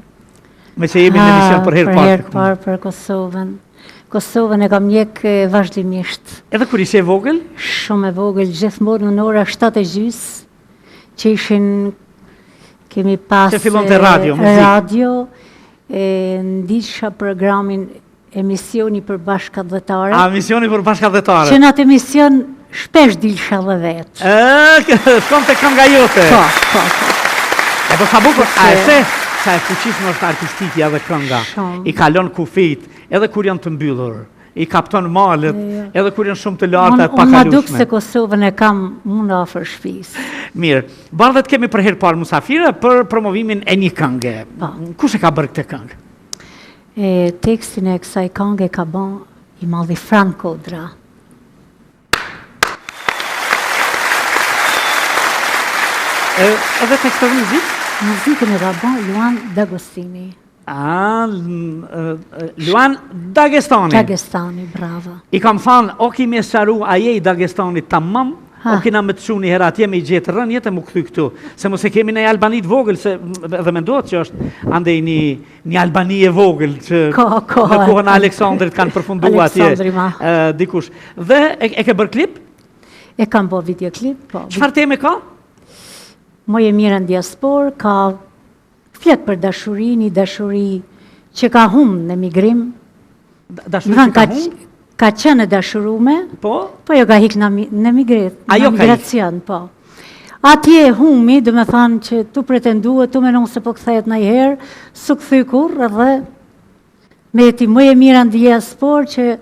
Me që jemi në emision për herë
parë për Kosovën. Kosovën e kam njek vazhdimisht.
Edhe kur ishe e vogël?
Shumë e vogël, gjithmonë në ora 7:30, që ishin, kemi pas
që fillon të radio,
ndisha programin emisioni për bashkëdhetare.
Emisioni për bashkëdhetare.
Që në atë emision shpesh dilsha dhe vetë.
Shkom të kënga jote.
Po.
E po sa bukur, a e se? Sa e fuqishme është artistikja dhe kënga. I kalon kufit, edhe kur janë të mbyllur. I kapton malet, edhe kur janë shumë të larta e pakalueshme.
Unë ma duk se Kosovën e kam unë afër shtëpisë.
Mirë, bardhet kemi për herë parë musafire për promovimin e një këngë. Kush e ka bërë këtë këngë?
Tekstin e kësaj këngë ka bën i madhi Franco Dra.
Edhe tekstin e muzikë?
Muzikën e ka bën Luan D'Agostini.
Luan Dagestani.
Dagestani, brava.
I kam thanë, o kimi sharu a je I Dagestanit tamam, o kina me të shu një herat jemi I gjetë rënjet e mu këthy këtu. Se mos e kemi në Albanit vogël, se edhe me ndohet që është andej një Albani e vogël, që në kohën Aleksandrit kanë përfundu atje. Dikush. Dhe e ke bërë klip?
E kam bërë videoklip, po.
Çfarë teme ka?
Moje mirë në diaspor, ka flet për dashuri, një dashuri që ka humë në migrim.
Dashuri që ka humë?
Ka qenë dashurume,
po
jo ka hik në migracion, po. Atje humi, dhe me thanë që tu pretenduat, tu menon se po këthet në I herë, su këthy kur, edhe me ti moje mirë në diaspor që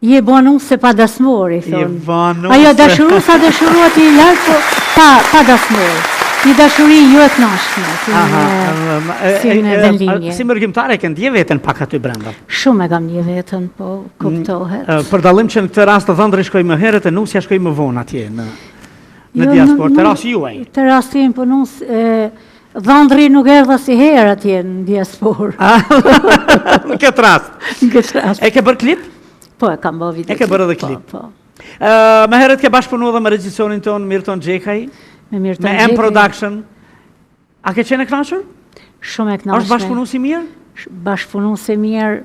je bonu se pa dasmor, I thonë. Ajo dashuru sa dashuru ati I lartë, po pa dasmor. Një dashuri ju e knashme, si në vendlinje.
Si mërgjimtare, ke ndje vetën pak aty brenda?
Shumë e kam një vetën, po kuptohet.
Për dalim që në këtë rast të dhëndri shkoj më herët e nusja shkoj më vonë atje në diaspor, të rasti juaj?
Të rasti im, po dhëndri nuk erdha si herë atje në diaspor.
Në këtë rast?
Në këtë rast.
E ke bërë klip?
Po, e kam bërë video klip.
E ke bërë edhe klip? Më herët ke bashkëpunu dhe me regjisorin tonë Mirton Gjekaj? Me M Production. A ke qenë e knashur?
Shumë e knashme.
Është bashkëpunu si mirë?
Bashkëpunu si mirë.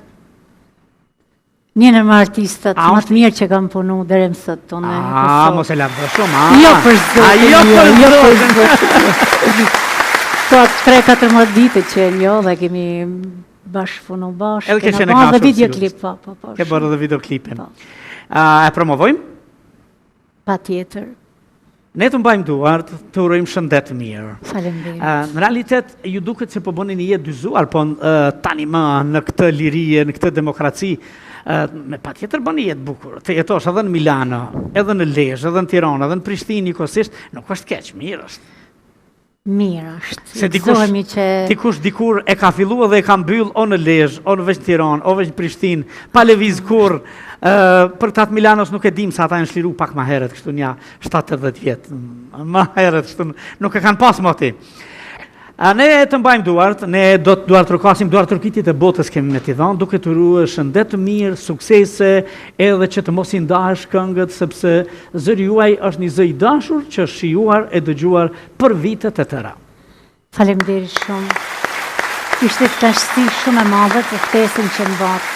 Një në më artistat, më të mirë që kam punu dherem sot tonë e Kosovë.
Mos e labdë shumë.
Jo për zotë. To 3-14 dite që njo dhe kemi bashkëpunu bashkë.
Edhe ke qenë e knashur?
Dhe videoklip, po.
Ke bërë dhe videoklipin. E promovojmë?
Pa tjetër.
Ne të mbajmë duart, të urojmë shëndet mirë.
Faleminderit.
Në realitet, ju duket se po bëni një jetë dyzuar, po tani më në këtë lirie, në këtë demokraci, me pa tjetër bëni jetë bukur. Të jetosh edhe në Milano, edhe në Lezhë, edhe në Tiranë, edhe në Prishtinë, njëkohësisht, nuk është keq, mirë është.
Mirë është.
Se dikush dikur e ka fillu edhe e ka mbyll o në Lezhë, o në veç Tiranë, o veç Prishtinë, pa lëviz kur. Për këtat Milanos nuk e dim sa ata janë shliru pak ma heret, kështu nja 70 vjetë, ma heret, kështu nuk e kanë pas moti. Ne të mbajmë duart, ne do të duart rëkasim, duart rëkitit e botës kemi me t'i dhanë, duke të ruë shëndet të mirë, suksese, edhe që të mos I ndash këngët, sepse zëri juaj është një zë I dashur që është shijuar e dëgjuar për vitet e tëra.
Faleminderit shumë. Ishte tashtësi shumë e madhe për ftesën që në batë.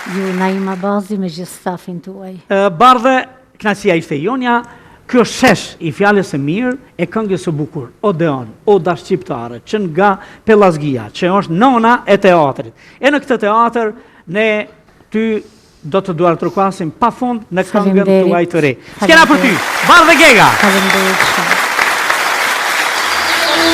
Ju Naima Bazi me gjithë stafin tuaj.
Bardhe, knasia ishte jonja, kjo është shesh I fjalës së mirë e këngës së bukur, Odeon, Oda Shqiptare, që nga Pellazgia, që është nona e teatrit. E në këtë teatr, ne ty do të duart rëkasim pa fund në këngën tuaj të re. Skena për ty, Bardhe Gega!
Faleminderit shumë.
Oh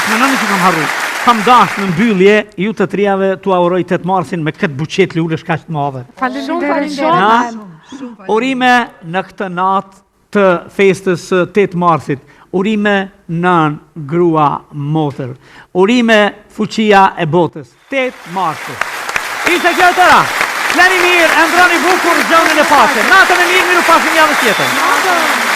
s'menoni që kam harru. Kam dash në mbyllje, ju të trijave t'u auroj 8 marsin me këtë buqet lulesh kaq të madhe. Urime në këtë natë të festës së 8 marsit. Urime nën, grua, motër. Urime fuqia e botës. 8 marsit. Ishte kjo e tëra. Fleni mirë, e ndroni bukur, gjonën e pache. Natën e mirë, miru pasin javës tjetër.